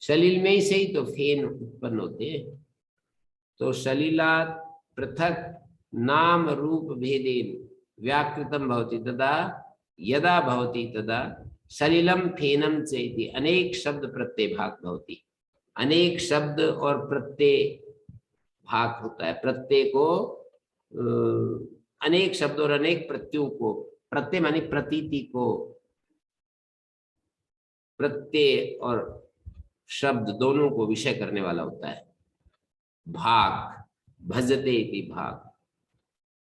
सलिल में ही से ही तो फेन उत्पन्न होते हैं। तो सलिलात पृथक नाम रूप भेदेन व्याकृतम भवति तदा यदा भवति तदा सलिलम फेनम चैति, अनेक शब्द प्रत्यय भाग भवति, अनेक शब्द और प्रत्यय भाग होता है। प्रत्यय को अनेक शब्द और अनेक प्रत्ययों को, प्रत्यय मानी प्रतीति को, प्रत्यय और शब्द दोनों को विषय करने वाला होता है। भाग भजते इति भाग,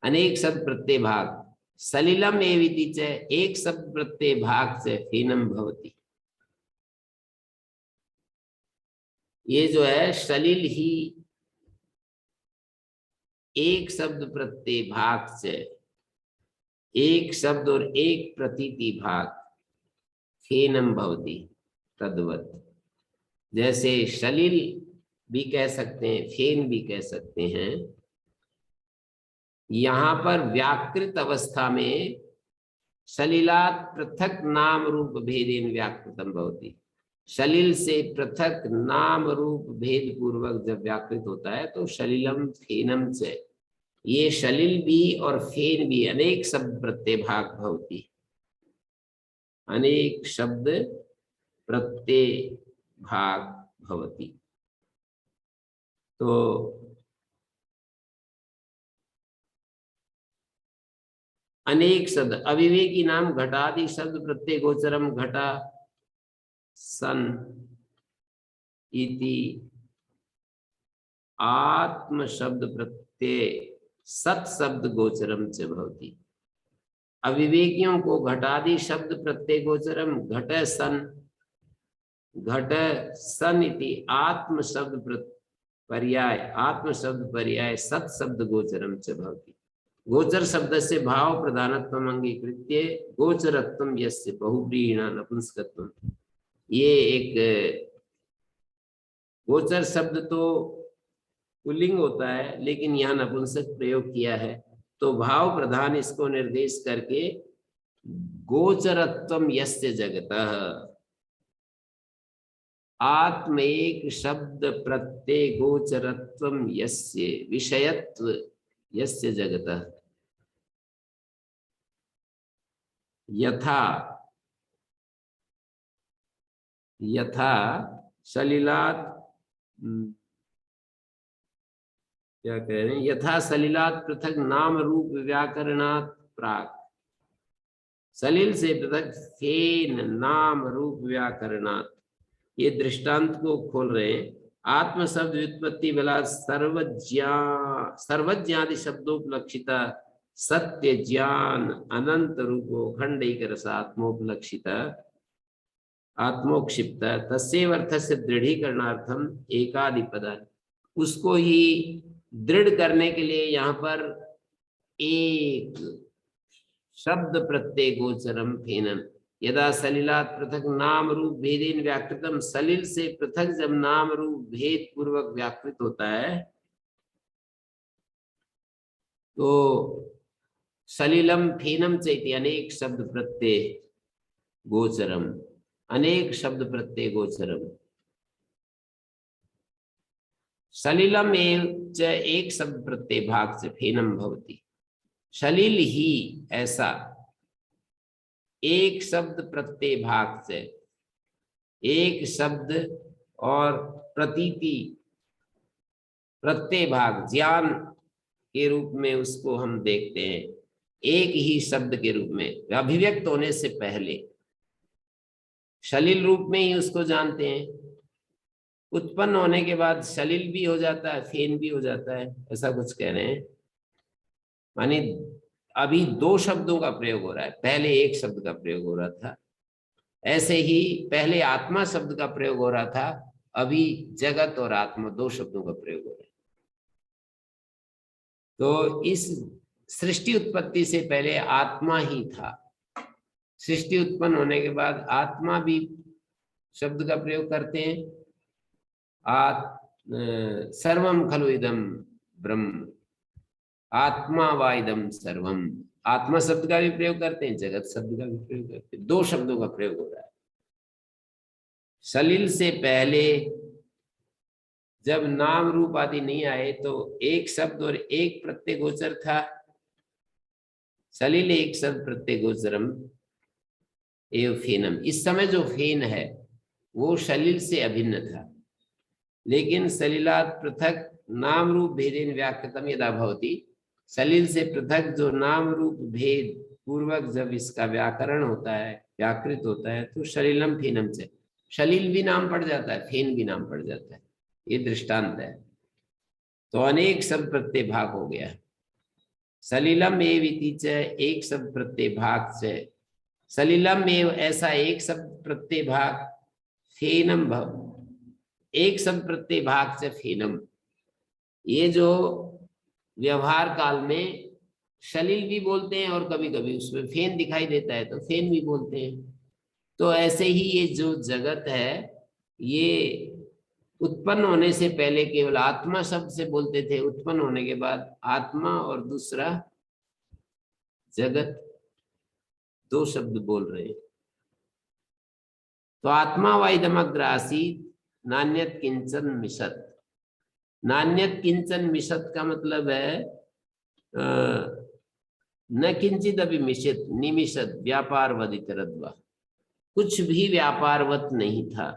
अनेक शब्द प्रत्यय भाग सलिलम एविति च, एक शब्द प्रत्यय भाग से फेनम भवति। ये जो है सलिल ही एक शब्द प्रत्यय भाग से एक शब्द और एक प्रतीति भाग फेनम भवति तद्वत। जैसे सलिल भी कह सकते हैं, फेन भी कह सकते हैं। यहाँ पर व्याकृत अवस्था में सलिलात पृथक नाम रूप भेदेन व्याकृतम भवति। सलिल से पृथक नाम रूप भेद पूर्वक जब व्याकृत होता है तो सलिलम फेनम से, ये सलिल भी और फेन भी अनेक शब्द प्रत्यय भाग भवति, अनेक शब्द प्रत्यय भाग भवति। तो अनेक शब्द अविवेकी नाम घटादि शब्द प्रत्यय गोचरम घटा सन इति आत्म शब्द प्रत्यय सत शब्द गोचरम च भवति। अविवेकियों को घटादि शब्द प्रत्यय गोचरम घट सन इति आत्म शब्द पर्याय सत शब्द गोचरम च भवति। गोचर शब्द से भाव प्रधानत्वम अंगीकृत्य गोचरत्वम यस्य बहुव्रीहिण नपुंसकत्वम। ये एक गोचर शब्द तो पुल्लिंग होता है, लेकिन यहाँ नपुंसक प्रयोग किया है, तो भाव प्रधान इसको निर्देश करके गोचरत्वम यस्य जगतः, आत्म एक शब्द प्रत्यय गोचरत्वम यस्य विषयत्व यस्य जगतः। यथा सलिलात, क्या कह रहे हैं, यथा सलिलात पृथक नाम रूप व्याकरणात् प्राक। सलिल से पृथक फेन नाम रूप व्याकरणात्, ये दृष्टांत को खोल रहे हैं। आत्म शब्द व्युत्पत्ति बला सर्वज्ञादि शब्दोपलक्षिता सत्य ज्ञान अनंत रूपो खंडैक रसात्मोपलक्षिता आत्मोक्षिप्त तस्यैव अर्थस्य दृढ़ीकरणार्थम एकादिपदानि। उसको ही दृढ़ करने के लिए यहाँ पर एक शब्द प्रत्यय गोचरम फेनन। यदा सलिलात पृथक नाम रूप भेदेन व्याकृतम, सलिल से पृथक जब नाम रूप भेद पूर्वक व्याकृत होता है तो सलिलम फेनम चैति अनेक शब्द प्रत्यय गोचरम, अनेक शब्द प्रत्यय गोचरम। सलिलम एव च एक शब्द प्रत्यय भाग से फेनम भवति। सलिल ही ऐसा एक शब्द प्रत्यय भाग से, एक शब्द और प्रतीति प्रत्यय भाग ज्ञान के रूप में उसको हम देखते हैं, एक ही शब्द के रूप में अभिव्यक्त होने से पहले सलिल रूप में ही उसको जानते हैं। उत्पन्न होने के बाद सलिल भी हो जाता है, फेन भी हो जाता है, ऐसा कुछ कह रहे हैं। माने अभी दो शब्दों का प्रयोग हो रहा है, पहले एक शब्द का प्रयोग हो रहा था। ऐसे ही पहले आत्मा शब्द का प्रयोग हो रहा था, अभी जगत और आत्मा दो शब्दों का प्रयोग हो रहा है। तो इस सृष्टि उत्पत्ति से पहले आत्मा ही था, सृष्टि उत्पन्न होने के बाद आत्मा भी शब्द का प्रयोग करते हैं। सर्वम खलु इदम ब्रह्म, आत्मा वा इदम सर्वम, आत्मा शब्द का भी प्रयोग करते हैं, जगत शब्द का भी प्रयोग करते हैं, दो शब्दों का प्रयोग हो रहा है। सलिल से पहले जब नाम रूप आदि नहीं आए तो एक शब्द और एक प्रत्यय गोचर था। सलिल एक शब्द प्रत्यय गोचरम एव फेनम। इस समय जो फेन है वो सलिल से अभिन्न था, लेकिन सलिलात पृथक नाम रूप भेदेन व्याकृतम यदा भवति, सलिल से पृथक जो नाम रूप भेद पूर्वक जब इसका व्याकरण होता है, व्याकृत होता है, तो सलिलम फेनम से, सलिल भी नाम पड़ जाता है, फेन भी नाम पड़ जाता है। ये दृष्टांत है। तो अनेक शब्द प्रत्यय भाग हो गया। सलिलम एव इति च एक शब्द प्रत्यय भाग से, सलिलम एव ऐसा एक शब्द प्रत्यय भाग, फेनम भव एक शब्द प्रत्यय भाग से फेनम। ये जो व्यवहार काल में सलिल भी बोलते हैं, और कभी कभी उसमें फेन दिखाई देता है तो फेन भी बोलते हैं। तो ऐसे ही ये जो जगत है, ये उत्पन्न होने से पहले केवल आत्मा शब्द से बोलते थे, उत्पन्न होने के बाद आत्मा और दूसरा जगत, दो शब्द बोल रहे हैं। तो आत्मा वाइदमग्र आसीत् नान्यत किंचन मिशत। नान्यत किंचन मिशत का मतलब है न किंचित अभी मिशित निमिषत व्यापार वदितरद्वा, कुछ भी व्यापारवत नहीं था।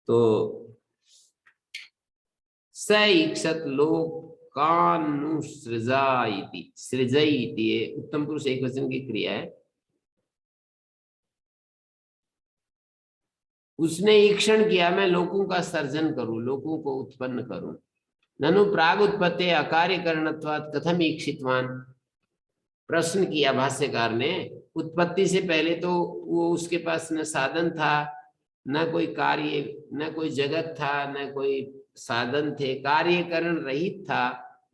तो स ईक्षत लोकानुसृजाइति, सृजयिति ये उत्तम पुरुष एक वचन की क्रिया है। उसने ईक्षण किया, मैं लोगों का सर्जन करूं, लोगों को उत्पन्न करूं। ननु प्राग उत्पत्ति अकार्य करणत्वात् कथम ईक्षितवान। प्रश्न किया भाष्यकार ने, उत्पत्ति से पहले तो वो उसके पास न साधन था, न कोई कार्य, न कोई जगत था, न कोई साधन थे, कार्यकरण रहित था,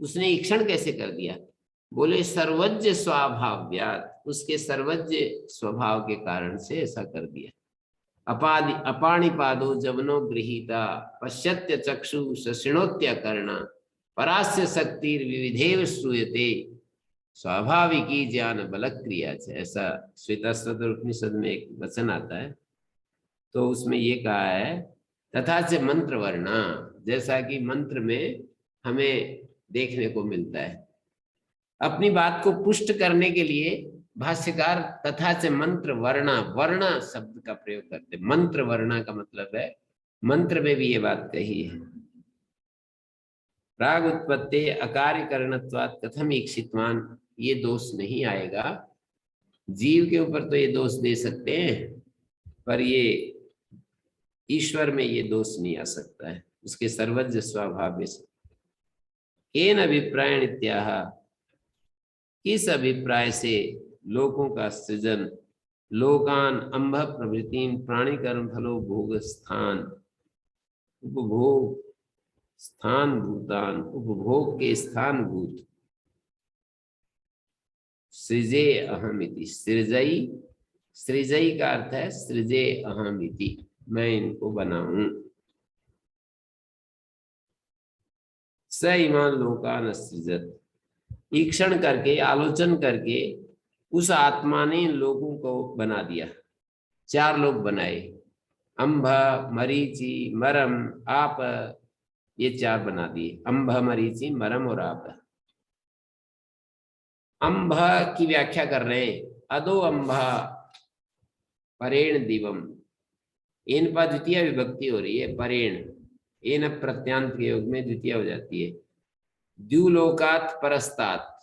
उसने ईक्षण कैसे कर दिया। बोले सर्वज्ञ स्वभाव्यात, उसके सर्वज्ञ स्वभाव के कारण से ऐसा कर दिया। अपादि अपाणिपादो जवनो गृहीता पश्यत्य चक्षु शृणोत्य कर्ण परास्य शक्तिर विविधेव श्रूयते स्वाभाविकी ज्ञान बल क्रिया। ऐसा श्वेताश्वतर उपनिषद में एक वचन आता है, तो उसमें ये कहा है तथा से मंत्र वर्णा, जैसा कि मंत्र में हमें देखने को मिलता है। अपनी बात को पुष्ट करने के लिए भाष्यकार तथा से मंत्र वर्णा, वर्णा शब्द का प्रयोग करते। मंत्र वर्णा का मतलब है मंत्र में भी ये बात कही है। प्राग उत्पत्ति अकार्य करणत्वात् कथम ईक्षितवान, ये दोष नहीं आएगा। जीव के ऊपर तो ये दोष दे सकते हैं, पर ये ईश्वर में ये दोष नहीं आ सकता है, उसके सर्वज्ञ स्वभाव से। केन अभिप्राय इत्याह, किस अभिप्राय से लोकों का सृजन, लोकान अंभ प्रभृति प्राणी कर्म फलो भोग स्थान उपभोग स्थान भूतान, उपभोग के स्थान भूत सृजे अहमिति। सृजई, सृजई का अर्थ है सृजे अहमिति, मैं इनको बनाऊं। स इमान लोकान सृजत, ईक्षण करके आलोचन करके उस आत्मा ने लोगों को बना दिया। चार लोग बनाए, अंभ मरीचि मरम आप, ये चार बना दिए, अंभ मरीचि मरम और आप। अंभ की व्याख्या कर रहे हैं, अदो अंभ परेण दिवम, इन पर द्वितीय विभक्ति हो रही है, परेण, इन प्रत्यांत के योग में द्वितीय हो जाती है। द्युलोकात परस्तात,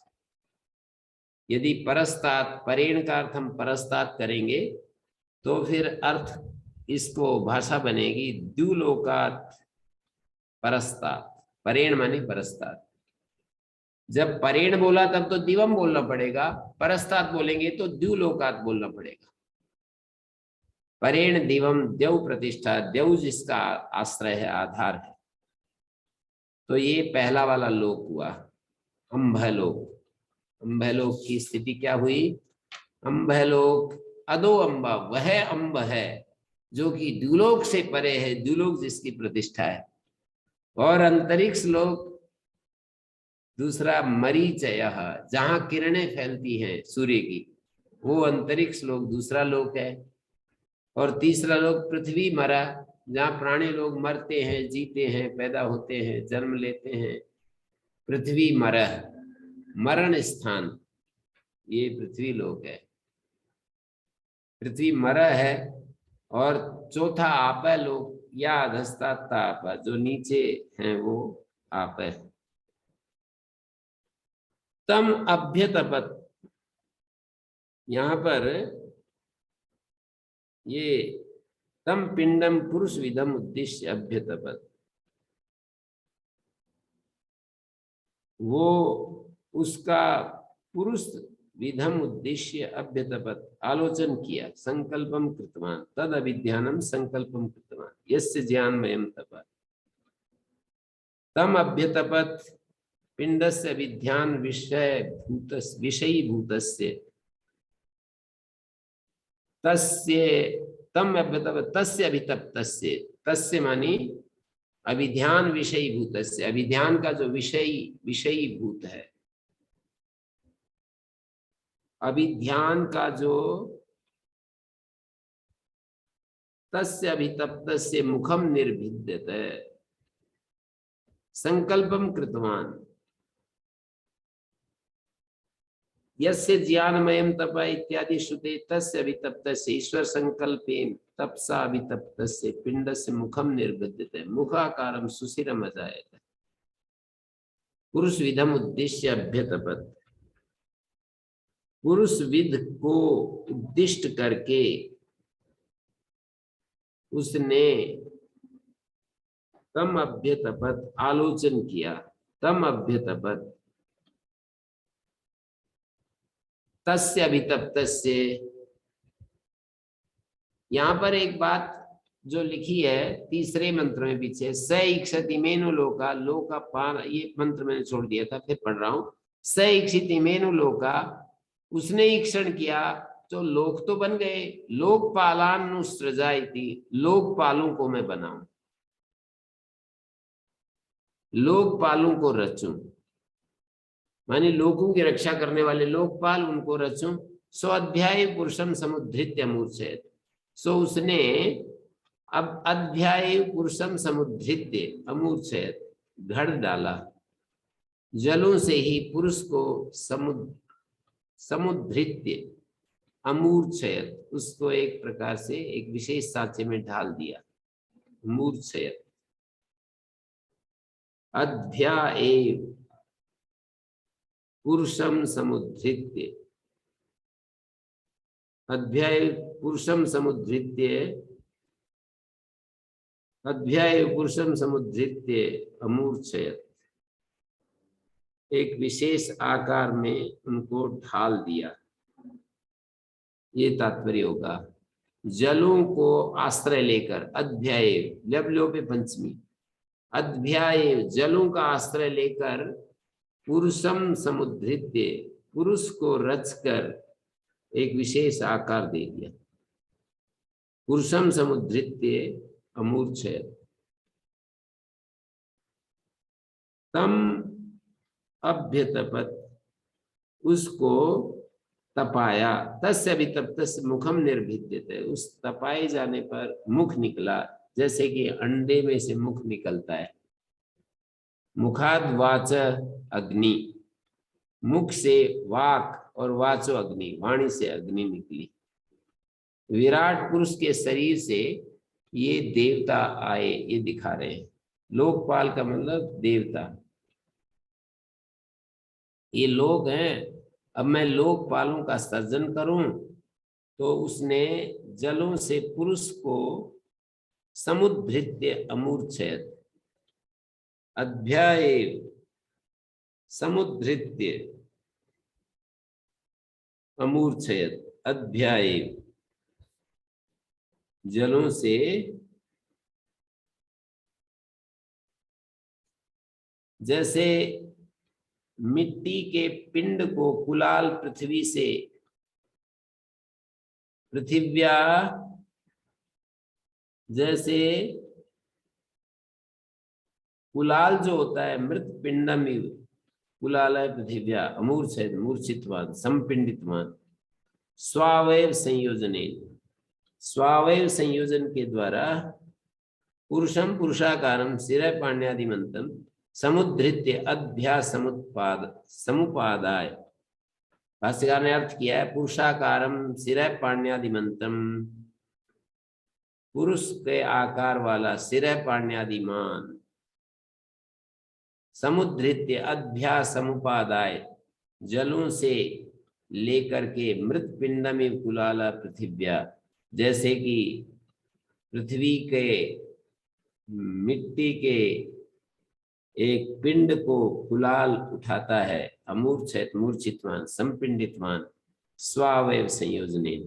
यदि परस्तात परेण का अर्थ हम परस्तात करेंगे तो फिर अर्थ इसको भाषा बनेगी द्युलोकात परस्तात, परेण माने परस्तात। जब परेण बोला तब तो दिवम बोलना पड़ेगा, परस्तात बोलेंगे तो द्युलोकात बोलना पड़ेगा। परेण दिवम, देव प्रतिष्ठा, देव जिसका आश्रय है, आधार है। तो ये पहला वाला लोक हुआ अंभलोक। अंभलोक की स्थिति क्या हुई, अंभलोक अदो अंबा, वह अंब है जो कि द्युलोक से परे है, द्युलोक जिसकी प्रतिष्ठा है। और अंतरिक्ष लोक दूसरा मरीचय, जहां किरणें फैलती हैं सूर्य की, वो अंतरिक्ष लोक दूसरा लोक है। और तीसरा लोक पृथ्वी मरा, जहाँ प्राणी लोग मरते हैं, जीते हैं, पैदा होते हैं, जन्म लेते हैं। पृथ्वी मरह, मरण स्थान, ये पृथ्वी लोक है, पृथ्वी मरह है। और चौथा आप है लोक, या अधस्ताता आप, जो नीचे हैं वो आप है। तम अभ्यतपत, यहाँ पर ये तम पिंडम पुरुष विधम उद्देश्य अभ्यतपत, वो उसका पुरुष विधम उद्देश्य अभ्यतपत, आलोचन किया, संकल्पम कृतवान, तद अभिध्यानम संकल्पम कृतवान यस्य ज्ञानमयम तप। तम अभ्यतपत, पिंडस्य अभिध्यान विषयीभूतस्य तस्य तम अभ्यतपत तस्य अभितप्तस्य, तस्य मानी अभिध्यान विषयीभूतस्य, अभिध्यान का जो विषयीभूत है, अभिध्यान का जो तस्य अभितप्तस्य मुखम निर्भिद्यते संकल्पम कृतवान यस्य ज्ञानमयम तप इत्यादि श्रुते तस्य अभितप्तस्य ईश्वर संकल्पेन तपसा अभितप्तस्य पिंडस्य मुखम निर्भिद्यते मुखाकारम सुशिरम अजायते पुरुष विधम उद्देश्य अभ्यतपत, पुरुष विध को उद्दिष्ट करके उसने तम अभ्यतपत आलोचन किया, तम अभ्यतपत तस्य अभितप्तस्य। यहां पर एक बात जो लिखी है तीसरे मंत्र में पीछे, स इक्षतिमेनु लोका, लोका पाल, ये मंत्र मैंने छोड़ दिया था, फिर पढ़ रहा हूं। स इक्षतिमेनु लोका, उसने ईक्षण किया तो लोक तो बन गए, लोकपालान सृजायति, लोकपालों को मैं बनाऊं, लोकपालों को रचूं, माने लोगों की रक्षा करने वाले लोकपाल, उनको रचूं। सो अध्याय पुरुषम समुद्धृत्य मूर्छेत, सो उसने अब अध्याय पुरुषम समुद्धृत्य अमूर्छेत घड़ डाला, जलों से ही पुरुष को समुद्धृत्य अमूर्छेत, उसको एक प्रकार से एक विशेष साचे में ढाल दिया, मूर्छेत। अध्याय पुरुषम समुद्धृत्य, अध्याय पुरुषम समुद्धृत्य, अध्याय पुरुषम समुद्धृत्य अमूर्छयत, एक विशेष आकार में उनको ढाल दिया, ये तात्पर्य होगा। जलों को आश्रय लेकर, अध्याय लवलोपे पंचमी, अध्याय जलों का आश्रय लेकर पुरुषम समुद्धृत्य, पुरुष को रचकर एक विशेष आकार दे दिया, पुरुषम समुद्धृत्य अमूर्छयत। तम अभ्यतपत, उसको तपाया, तस्य अभितप्तस्य मुखम निर्भिद्यते, उस तपाए जाने पर मुख निकला, जैसे कि अंडे में से मुख निकलता है। मुखाद वाच अग्नि, मुख से वाक और वाचो अग्नि, वाणी से अग्नि निकली। विराट पुरुष के शरीर से ये देवता आए, ये दिखा रहे हैं। लोकपाल का मतलब देवता, ये लोग हैं। अब मैं लोकपालों का सर्जन करूं तो उसने जलों से पुरुष को समुद्धृत्य अमूर्छयत, अध्याय समुद्धृत्य अमूर्छयत, अध्याय जलों से जैसे मिट्टी के पिंड को कुलाल पृथ्वी से, पृथिव्या, जैसे कुलाल जो होता है मृत पिंडमिव, कुलाल है पृथिव्या, अमूर्छेद मूर्छितवान संपिंडितवान, स्वावयव संयोजने, स्वावयव संयोजन के द्वारा पुरुषम पुरुषाकारम शिरः पाण्यादिमंतम समुद्धृत्य अध्या समुपादाय। भाष्यकार ने अर्थ किया है पुरुषाकारम शिरः पाण्यादिमंतम, पुरुष के आकार वाला शिरः पाण्यादिमान, समुद्धृत्य अध्या समुपादाय, जलों से लेकर के मृत पिंड में कुलाला पृथिव्या, जैसे कि पृथ्वी के मिट्टी के एक पिंड को कुलाल उठाता है, अमूर्छित मूर्छितवान संपिंडितवान, स्वावयव संयोजने,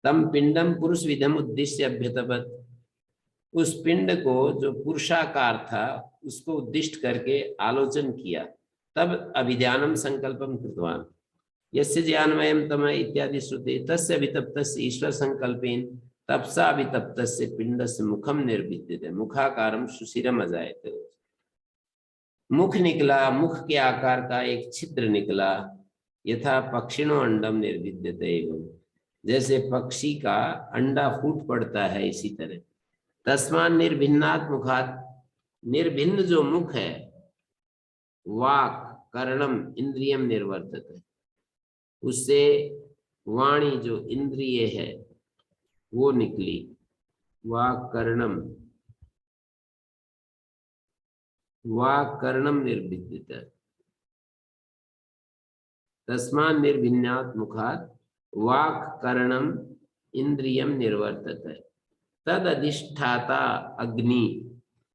तम पिंडम पुरुष विधम उद्देश्य अभ्यतपत, उस पिंड को जो पुरुषाकार था उसको उद्दिष्ट करके आलोचन किया, तब अभिध्यानम संकल्पम कृतवान। यस्य ज्ञानमयं तम इत्यादि श्रुते तस्य अभितप्तस्य ईश्वर संकल्पेन तपसा अभितप्तस्य पिंडस्य मुखम निर्विद्यते मुखाकारम सुशिरम अजायते। मुख निकला, मुख के आकार का एक छिद्र निकला, यथा पक्षिणो अंडम निर्विद्यते, जैसे पक्षी का अंडा फूट पड़ता है इसी तरह। तस्मान निर्भिन्नात् मुखात्, निर्भिन्न जो मुख है, वाक कर्णम इंद्रियम निर्वर्तते, उससे वाणी जो इंद्रिय है वो निकली। वाक कर्णम निर्विद्यते, तस्मान् निर्भिन्नात् मुखात् वाक कर्णम इंद्रियम निर्वर्तते, तद अधिष्ठाता अग्नि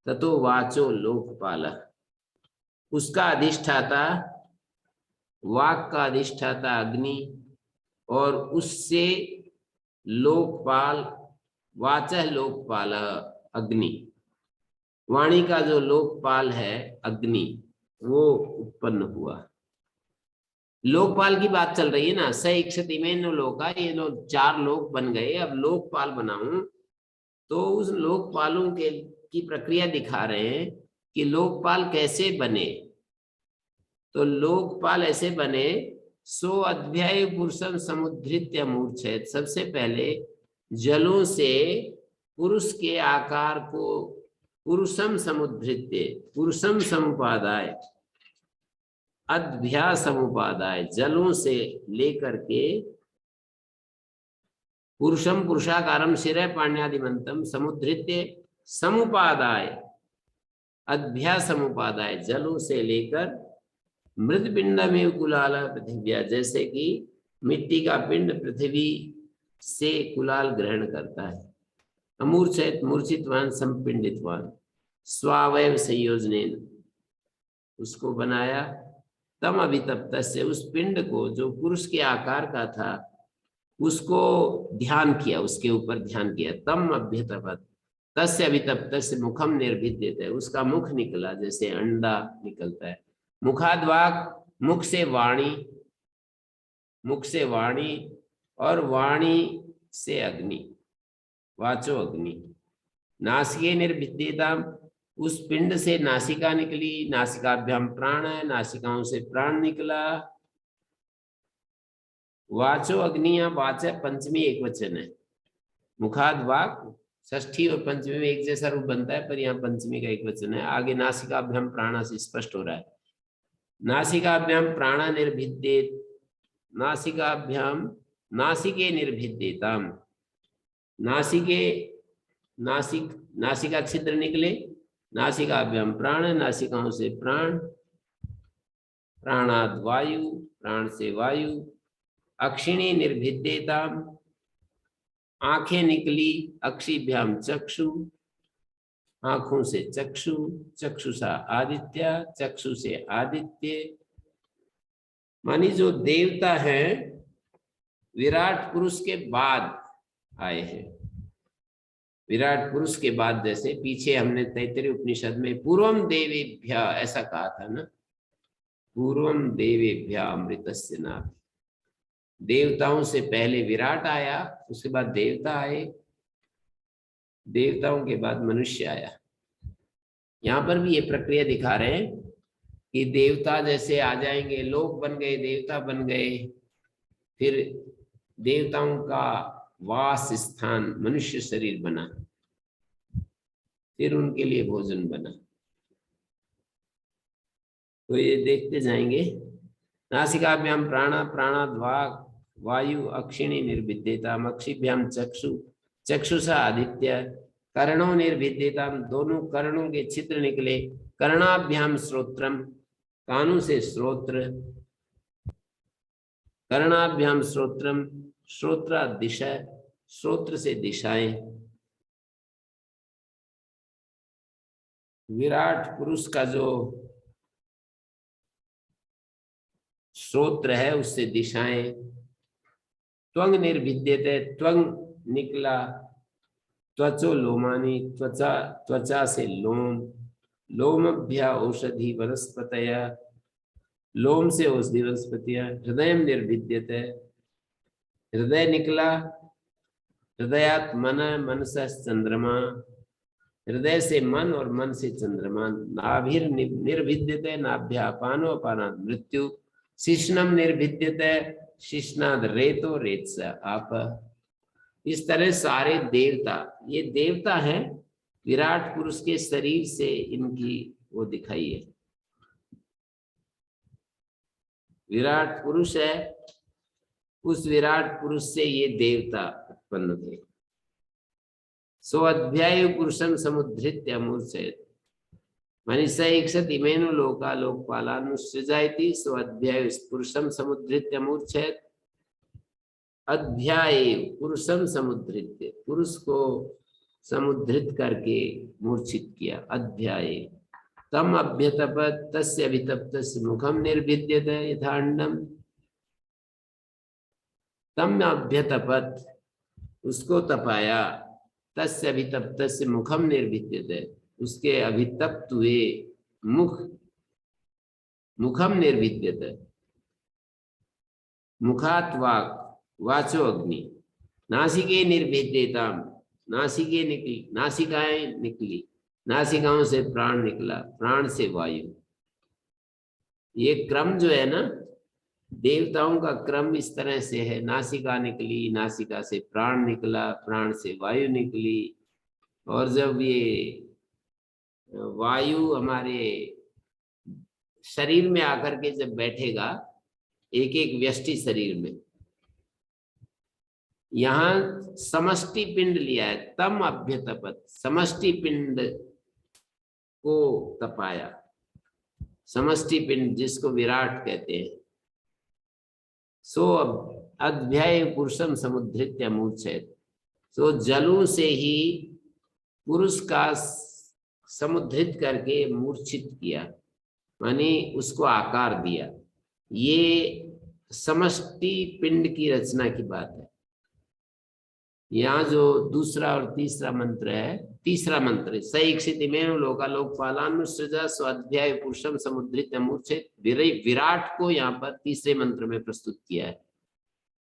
ततो वाचो लोकपालः। उसका अधिष्ठाता, वाक का अधिष्ठाता अग्नि, और उससे लोकपाल, वाचः लोकपाल अग्नि, वाणी का जो लोकपाल है अग्नि, वो उत्पन्न हुआ। लोकपाल की बात चल रही है ना, स इक्षति में नो लोका, ये लोग 4 लोक बन गए। अब लोकपाल बनाऊं तो उस लोकपालों के की प्रक्रिया दिखा रहे हैं कि लोकपाल कैसे बने। तो लोकपाल ऐसे बने, सो अध्याय पुरुषम समुद्धृत्य मूर्छेत। सबसे पहले जलों से पुरुष के आकार को पुरुषम समुद्धृत्य, पुरुषम समुपादाय, अध्या समुपादाय, जलों से लेकर के पुरुषम पुरुषाकारम शिरः पाण्यादिमंतम समुद्धृत्य समुपादाय, अध्या समुपादाय, जलों से लेकर मृत पिंड में कुलाल पृथ्व्या, जैसे कि मिट्टी का पिंड पृथ्वी से कुलाल ग्रहण करता है। अमूर्छित मूर्छितवान संपिंडितवान, स्वावयव संयोजनेन उसको बनाया। तम अभितप्तस्य, उस पिंड को जो पुरुष के आकार का था उसको ध्यान किया, उसके ऊपर ध्यान किया। तम अभ्यतपत तस्य अभितप्तस्य मुखम निर्भिद्यते, उसका मुख निकला जैसे अंडा निकलता है। मुखाद्वाक, मुख से वाणी, मुख से वाणी, और वाणी से अग्नि, वाचो अग्नि। नासिके निर्भिद्यता, उस पिंड से नासिका निकली, नासिकाभ्याम प्राण है, नासिकाओं से प्राण निकला। वाचो अग्नि, या वाच पंचमी एक वचन है, मुखाद वाक षष्ठी और पंचमी में एक जैसा रूप बनता है, पर यहाँ पंचमी का एक वचन है। आगे नासिकाभ्याम प्राणा से स्पष्ट हो रहा है। नासिकाभ्याम प्राणा निर्भिद्येत, नासिकाभ्याम नासिके निर्भिद्येताम, नासिके नासिक, नासिका छिद्र निकले, नासिकाभ्याम प्राण, नासिकाओं से प्राण, प्राणाद वायु, प्राण से वायु। अक्षिणी निर्भिद्येताम, आंखें निकली, अक्षिभ्याम चक्षु, आंखों से चक्षु, चक्षुषा आदित्य, चक्षु से आदित्य। मानी जो देवता हैं विराट पुरुष के बाद आए हैं। विराट पुरुष के बाद, जैसे पीछे हमने तैत्तिरीय उपनिषद में पूर्वम देवेभ्य ऐसा कहा था ना, पूर्वम देवेभ्य अमृतस्य नाभि, देवताओं से पहले विराट आया, उसके बाद देवता आए, देवताओं के बाद मनुष्य आया। यहाँ पर भी ये प्रक्रिया दिखा रहे हैं कि देवता जैसे आ जाएंगे, लोक बन गए, देवता बन गए, फिर देवताओं का वास स्थान मनुष्य शरीर बना, फिर उनके लिए भोजन बना। तो ये देखते जाएंगे। नासिकाभ्याम प्राणा, प्राणाद्वाक वायु, अक्षिणी निर्भिद्येताम, अक्षिभ्याम चक्षु, चक्षुषा आदित्य, कर्णों निर्भिद्येताम, दोनों कर्णों के छिद्र निकले। कर्णाभ्याम श्रोत्रम, कानों से श्रोत्र, कर्णाभ्याम श्रोत्रम, श्रोत्र दिशा, श्रोत्र से दिशाएं। विराट पुरुष का जो श्रोत्र है उससे दिशाएं। त्वंग निर्भिद्यते, त्वंग निकला, त्वचो लोमानी, त्वचा त्वचा से लोम, लोमभ्या औषधि वनस्पतय, लोम से औषधि वनस्पतियां, हृदय निर्भिद्यते, हृदय निकला, हृदयात् मन, मनसः चंद्रमा, हृदय से मन और मन से चंद्रमा, नाभिर निर्भिद्यते, नाभ्यापानो अपानात् मृत्यु, शिश्नम निर्भिद्यते, शिश्नाद रेतो, रेत से आप। इस तरह सारे देवता, ये देवता है, विराट पुरुष के शरीर से इनकी वो दिखाई है। विराट पुरुष है, उस विराट पुरुष से ये देवता उत्पन्न थे। सो अध्याय पुरुषम समुद्धृत्य मूर्छेत, मनीषैक्षत इमेनु लोका लोकपालानुसृजायति, सो अध्याय पुरुषम समुद्धृत्य मूर्छेत। अध्याय पुरुषम समुद्धृत्य, पुरुष को समुद्धृत करके मूर्छित किया। अध्याय तम अभ्यतपत, तस्य अभितप्तस्य मुखम निर्भिद्यते यथा अंडम। तम अभ्यतपत, उसको तपाया, तस्य अभितप्तस्य मुखम निर्भिद्यते, उसके अभितप्त हुए मुख, मुखम निर्भिद्यते, मुखात वाक, वाचो अग्नि, नासिके निर्भिद्यताम, नासिके निकली, नासिकाएं निकली, नासिकाओं से प्राण निकला, प्राण से वायु। ये क्रम जो है ना, देवताओं का क्रम इस तरह से है, नासिका निकली, नासिका से प्राण निकला, प्राण से वायु निकली, और जब ये वायु हमारे शरीर में आकर के जब बैठेगा, एक एक व्यष्टि शरीर में, यहाँ समष्टि पिंड लिया है, तम अभ्यतपत, समष्टि पिंड को तपाया, समष्टि पिंड जिसको विराट कहते हैं। सो अध्याय पुरुषम समुद्धृत्य मूर्छेत, सो जलों से ही पुरुष का समुद्धृत करके मूर्छित किया, माने उसको आकार दिया। ये समष्टि पिंड की रचना की बात है। यहाँ जो दूसरा और तीसरा मंत्र है, तीसरा मंत्र सैक्षित इमेनु लोका लोकपालानुसृजा, सो अध्याय पुरुषम समुद्धृत्य मूर्छेत, विराट को यहाँ पर तीसरे मंत्र में प्रस्तुत किया है।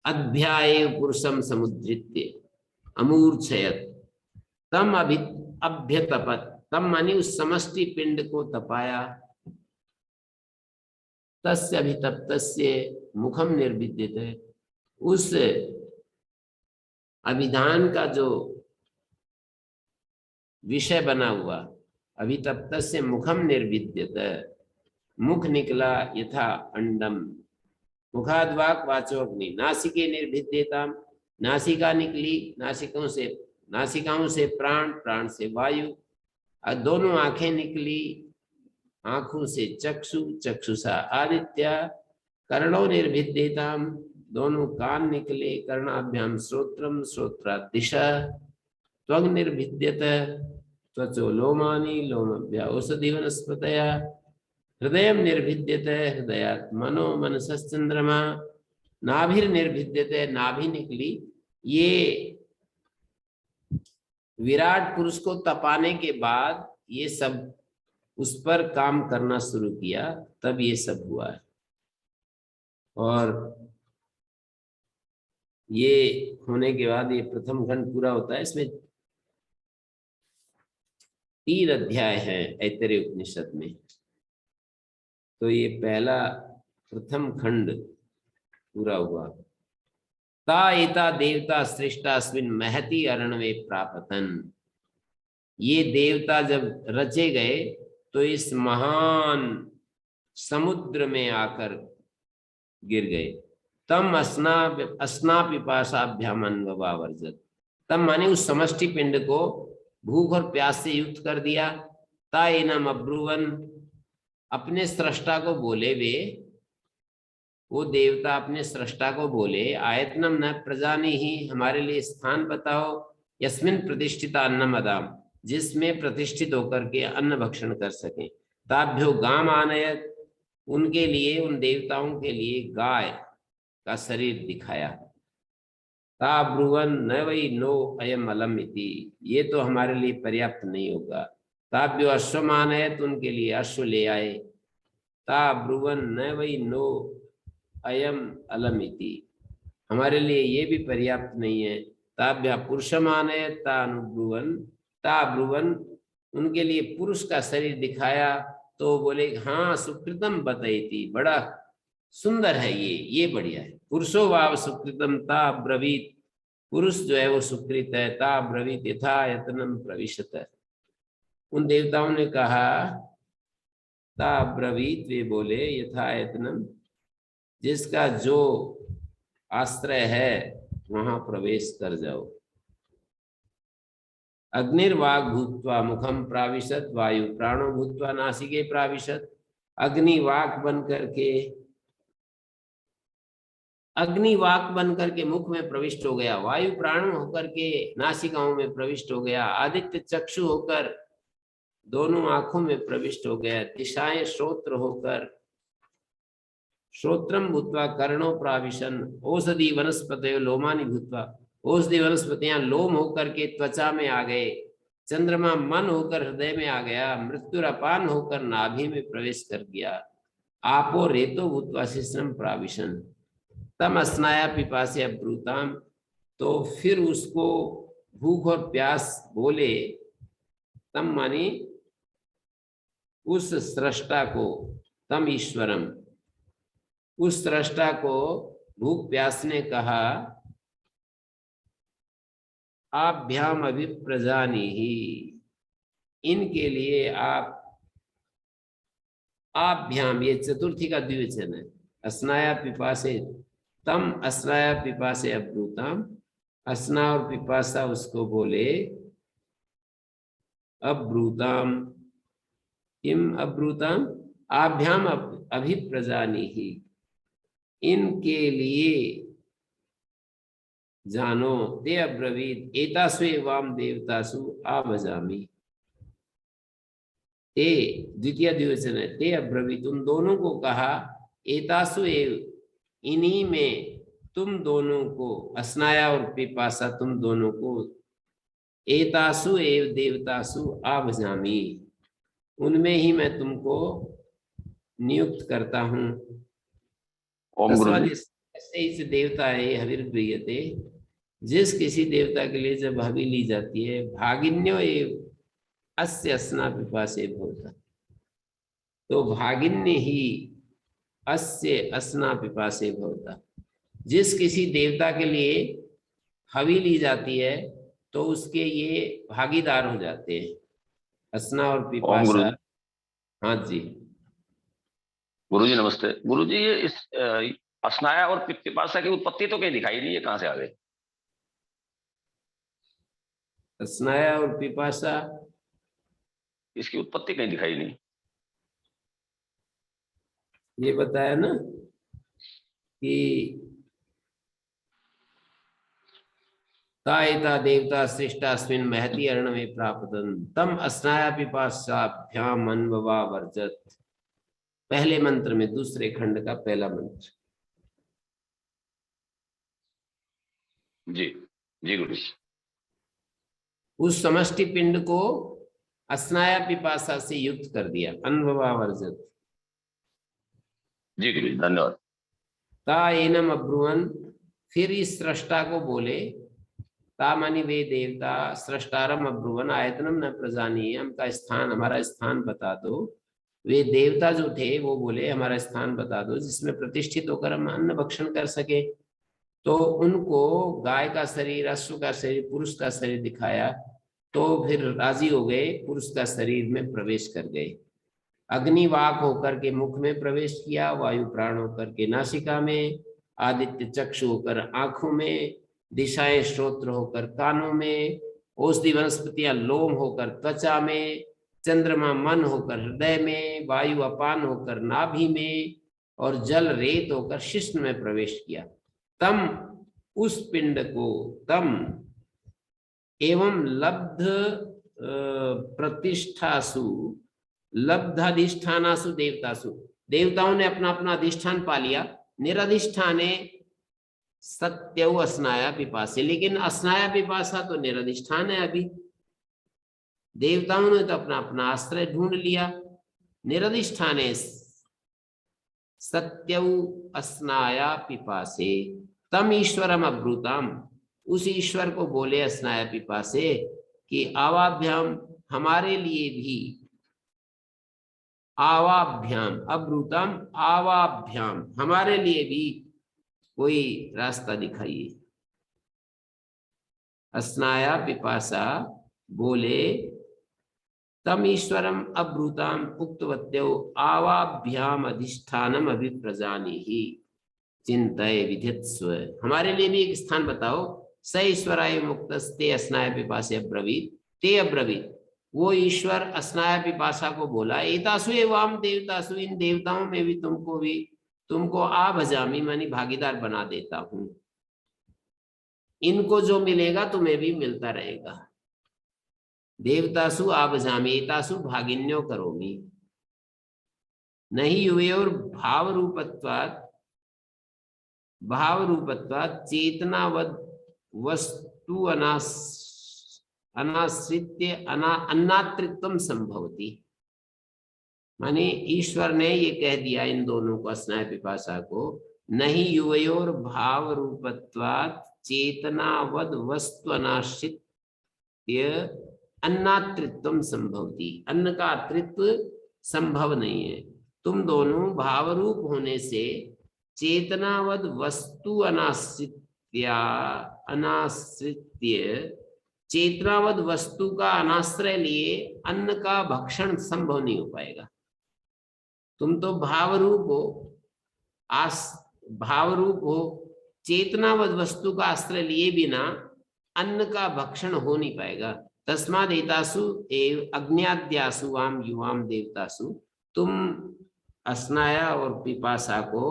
अध्याय पुरुषम समुद्धृत्य अमूर्छयत, तम अभ्यतपत, तम मानी उस समष्टि पिंड को तपाया, तस्य अभितप्तस्य मुखम निर्भिद्यते, उस अभिधान का जो विषय बना हुआ, अभितप्तस्य मुखम निर्भिद्यते, मुख निकला यथा अंडम, मुखाद वाक वाचो अग्नि, नासिके निर्भिद्यताम, नासिका निकली, नासिकाओं से प्राण, प्राण से वायु, और दोनों आंखें निकली, आंखों से चक्षु, चक्षुषा आदित्य, कर्णों निर्भिद्यताम, दोनों कान निकले, कर्णाभ्याम श्रोत्रम, श्रोत्रा दिशा, त्वग निर्भिद्यते, त्वचो लोमानी, लोमभ्या औषधि वनस्पतया, हृदय निर्भिद्यते, हृदयात् मनो, मनसश्चंद्रमा, नाभिर निर्भिद्यते, नाभि निकली। ये विराट पुरुष को तपाने के बाद ये सब उस पर काम करना शुरू किया, तब ये सब हुआ है। और ये होने के बाद ये प्रथम खंड पूरा होता है। इसमें 3 अध्याय हैं ऐतरेय उपनिषद में। तो ये पहला प्रथम खंड पूरा हुआ। ता एता देवता श्रेष्ठास्मिन् महति अर्णवे प्रापतन, ये देवता जब रचे गए तो इस महान समुद्र में आकर गिर गए। तम अस्ना पिपासाभ्याम अन्ववावर्जत, तम माने उस समष्टि पिंड को भूख और प्यास से युक्त कर दिया। ता एनम अब्रुवन, अपने सृष्टा को बोले वे, वो देवता अपने सृष्टा को बोले, आयतनम न प्रजानी ही, हमारे लिए स्थान बताओ, यस्मिन प्रतिष्ठिता अन्नम अदाम, जिसमें प्रतिष्ठित होकर के अन्न भक्षण कर सकें। ताभ्यो गाम आनयत, उनके लिए, उन देवताओं के लिए गाय का शरीर दिखाया। ता ब्रुवन न वै नो अयम अलम इति, ये तो हमारे लिए पर्याप्त नहीं होगा। ताभ्यो अश्वमान है तो उनके लिए अश्व ले आए। ता ब्रुवन न वै नो अयम अलम इति, हमारे लिए ये भी पर्याप्त नहीं है। ताभ्या पुरुषमान है ता अनुब्रुवन, ता ब्रुवन उनके लिए पुरुष का शरीर दिखाया तो बोले हाँ सुकृतम बतयति, बड़ा सुंदर है ये बढ़िया है। पुरुषो वाव सुकृतम ता ब्रवीत, पुरुष जो है वो सुकृत है। ता ब्रवीत यथा यत्नम प्रविशत, उन देवताओं ने कहा, ता ब्रवीत वे बोले, यथा यत्नम जिसका जो आश्रय है वहां प्रवेश कर जाओ। अग्निर्वाग भूत्वा मुखम प्राविशत, वायु प्राणो भूत्वा नासिके प्राविशत, अग्निवाक बन करके अग्निवाक बन करके मुख में प्रविष्ट हो गया, वायु प्राण होकर के नासिकाओं में प्रविष्ट हो गया, आदित्य चक्षु होकर दोनों आंखों में प्रविष्ट हो गया, दिशाएं श्रोत्र होकर श्रोत्रम भूत्वा कर्णो प्राविशन, औषधि वनस्पतयो लोमानि भूत्वा, औषधि वनस्पतियां लोम होकर के त्वचा में आ गए, चंद्रमा मन होकर हृदय में आ गया, मृत्युरापान होकर नाभि में प्रवेश कर गया, आपो रेतो भूत्वा शिश्रम प्राविशन, तम स्नाया पिपासे अब्रूताम, तो फिर उसको भूख और प्यास बोले, तम मानी उस सृष्टा को, तम ईश्वरम, उस सृष्टा को भूख प्यास ने कहा, आभ्याम अभिप्रजानी ही, इनके लिए आभ्याम, ये चतुर्थी का द्विवचन है, अस्नाया पिपासे, तम अस्नाया पिपासे अब्रूताम, अस्ना और पिपासा उसको बोले अब्रूताम, किम अब्रूताम, आभ्याम अभिप्रजानी ही, इनके लिए जानो, ते अब्रवीत एतासु एवाम देवतासु आभजामि, ते द्वितीय द्विवचन है, ते अब्रवीत उन दोनों को कहा, एतासु एव इन्हीं में तुम दोनों को, अस्नाया और पिपासा तुम दोनों को, एतासु एव देवतासु आभजामि, उनमें ही मैं तुमको नियुक्त करता हूँ। इस देवता है हविर्गृह्यते, जिस किसी देवता के लिए जब हवि ली जाती है, भागिन्यो एव अस्य अस्ना पिपासे भवता, तो भागिन्य ही अस्य अस्ना पिपासे भवता, जिस किसी देवता के लिए हवि ली जाती है तो उसके ये भागीदार हो जाते हैं, अस्ना और पिपासा। हाँ जी गुरुजी नमस्ते। गुरुजी ये इस अस्नाया और पिपासा की उत्पत्ति तो कहीं दिखाई नहीं है, कहाँ से आ गए? अस्नाया और पिपासा, इसकी उत्पत्ति कहीं दिखाई नहीं। ये बताया ना कि तायता देवता सृष्टास्मिन् महति अर्णवे प्राप्तन, तम अस्नाया पिपासाभ्याम अन्ववा वर्जत, पहले मंत्र में दूसरे खंड का पहला मंत्र। जी जी गुरु। उस समष्टि पिंड को अस्नाया पिपासा से युक्त कर दिया, अन्ववा वर्जत। जी गुरु धन्यवाद। ता एनम अब्रुवन, फिर इस सृष्टा को बोले, ता मानी वे देवता, सृष्टारम अब्रुवन आयतनम न प्रजानीय, हमका स्थान, हमारा स्थान बता दो। वे देवता जो थे वो बोले हमारा स्थान बता दो जिसमें प्रतिष्ठित होकर हम अन्न भक्षण कर सके। तो उनको गाय का शरीर, अश्व का शरीर, पुरुष का शरीर दिखाया तो फिर राजी हो गए, पुरुष का शरीर में प्रवेश कर गए। अग्निवाक होकर के मुख में प्रवेश किया, वायु प्राण होकर के नासिका में, आदित्य चक्षु होकर आंखों में, दिशाएं श्रोत्र होकर कानों में, औषधि वनस्पतियां लोम होकर त्वचा में, चंद्रमा मन होकर हृदय में, वायु अपान होकर नाभि में और जल रेत होकर शिश्न में प्रवेश किया। तम उस पिंड को, तम एवं लब्ध प्रतिष्ठासु, लब्धाधिष्ठानासु देवतासु, देवताओं ने अपना अपना अधिष्ठान पा लिया। निरधिष्ठाने सत्यौ अस्नाया पिपासे, लेकिन अस्नाया पिपासा तो निरधिष्ठान है। अभी देवताओं ने तो अपना अपना आश्रय ढूंढ लिया, निरधिष्ठान है। सत्यौ अस्नाया पिपासे तम ईश्वरम अब्रूतम, उस ईश्वर को बोले अस्नाया पिपासे कि आवाभ्याम, हमारे लिए भी, आवाभ्याम अब्रूतम आवाभ्याम, हमारे लिए भी कोई रास्ता दिखाइए। अस्नाया पिपासा बोले तम ईश्वरम अब्रूताम उक्तवत्यो आवाभ्याम अधिष्ठानम अभिप्रजानीहि चिंतय विधित्स्व, हमारे लिए भी एक स्थान बताओ। स ईश्वराय मुक्तस्ते अस्नाय पिपासे अब्रवीत, ते अब्रवीत, वो ईश्वर अस्नाय पिपासा को बोला एतासु एवं देवतासु, इन देवताओं में भी तुमको आ भजामी मानी भागीदार बना देता हूं, इनको जो मिलेगा तुम्हें भी मिलता रहेगा। देवतासु आ भजामी एतासु भागिन्यो करोमि, नहीं युवयोर भाव रूपत्वात् चेतनावद वस्तु अनाश्रित्य अन्नात्रित्वम संभवति, माने ईश्वर ने ये कह दिया इन दोनों को, अस्नाय पिपासा को, नहीं युवयोर भाव रूपत्वात् चेतनावद वस्तु अनाश्रित्य अन्नात्रित्वम संभवति, अन्न का अत्रित्व संभव नहीं है। तुम दोनों भावरूप होने से चेतनावद वस्तु अनाश्रित्य चेतनावद वस्तु का अनाश्रय लिए अन्न का भक्षण संभव नहीं हो पाएगा। तुम तो भावरूप हो, चेतनावद वस्तु का आश्रय लिए बिना अन्न का भक्षण हो नहीं पाएगा। तस्माद एतासु एव अग्न्याद्यासु वाम युवाम देवतासु, तुम अस्नाया और पिपासा को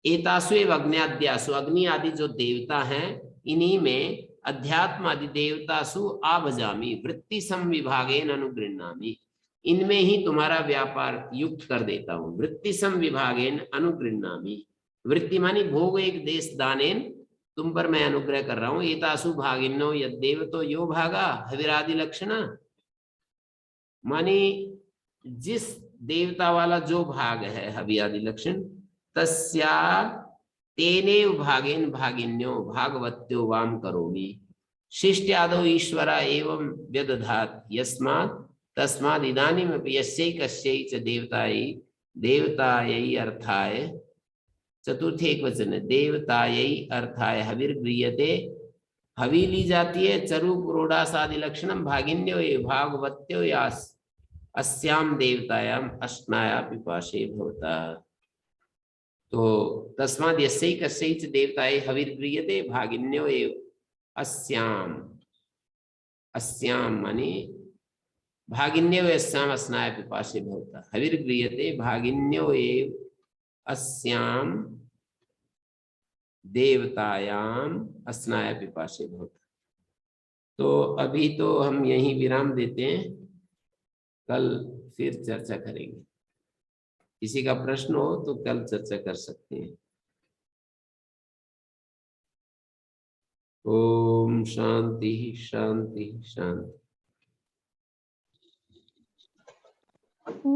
एतासु एव अग्न्याद्यासु, अग्नि आदि जो देवता हैं इन्हीं में अध्यात्म आदि देवतासु आभजामी वृत्ति संविभागेन अनुगृह्णामि, इनमें ही तुम्हारा व्यापार युक्त कर देता हूं। वृत्ति संविभागेन अनुगृह्णामि, वृत्ति मानी भोग एक देश दानेन, तुम पर मैं अनुग्रह कर रहा हूं। एतासु भागिन्नो यद्देव तो यो भागा हविरादि लक्षण, मानी जिस देवता वाला जो भाग है हवि आदि लक्षण, तस्या तेनेव भागेन भागिन्यो भागवत्यो वाम करोमि, शिष्ट्यादौ ईश्वरा एवं व्यदधात यस्मात् तस्माद् इदानीमपि यस्यै कस्यै च देवतायै अर्थाय, चतुर्थ एक वचन है, देवतायै अर्थाय हविर्गृह्यते, हवि ली जाती है। चरु पुरोडास आदि लक्षणम भागिन्यो ये भागवत्यो यास अस्याम देवतायाम अस्नाया पिपासे भवता। तो तस्माद् यस्यै कस्यै च देवतायै हविर्गृह्यते भागिन्यो एव अस्याम, अस्याम माने भागिन्यो अस्याम अस्नाया पिपासे भवता, हविर्गृह्यते भागिन्यो एव अस्याम देवतायाम अस्नाया पिपासे भवता। तो अभी तो हम यहीं विराम देते हैं, कल फिर चर्चा करेंगे। किसी का प्रश्न हो तो कल चर्चा कर सकते हैं। ओम शांति शांति शांति।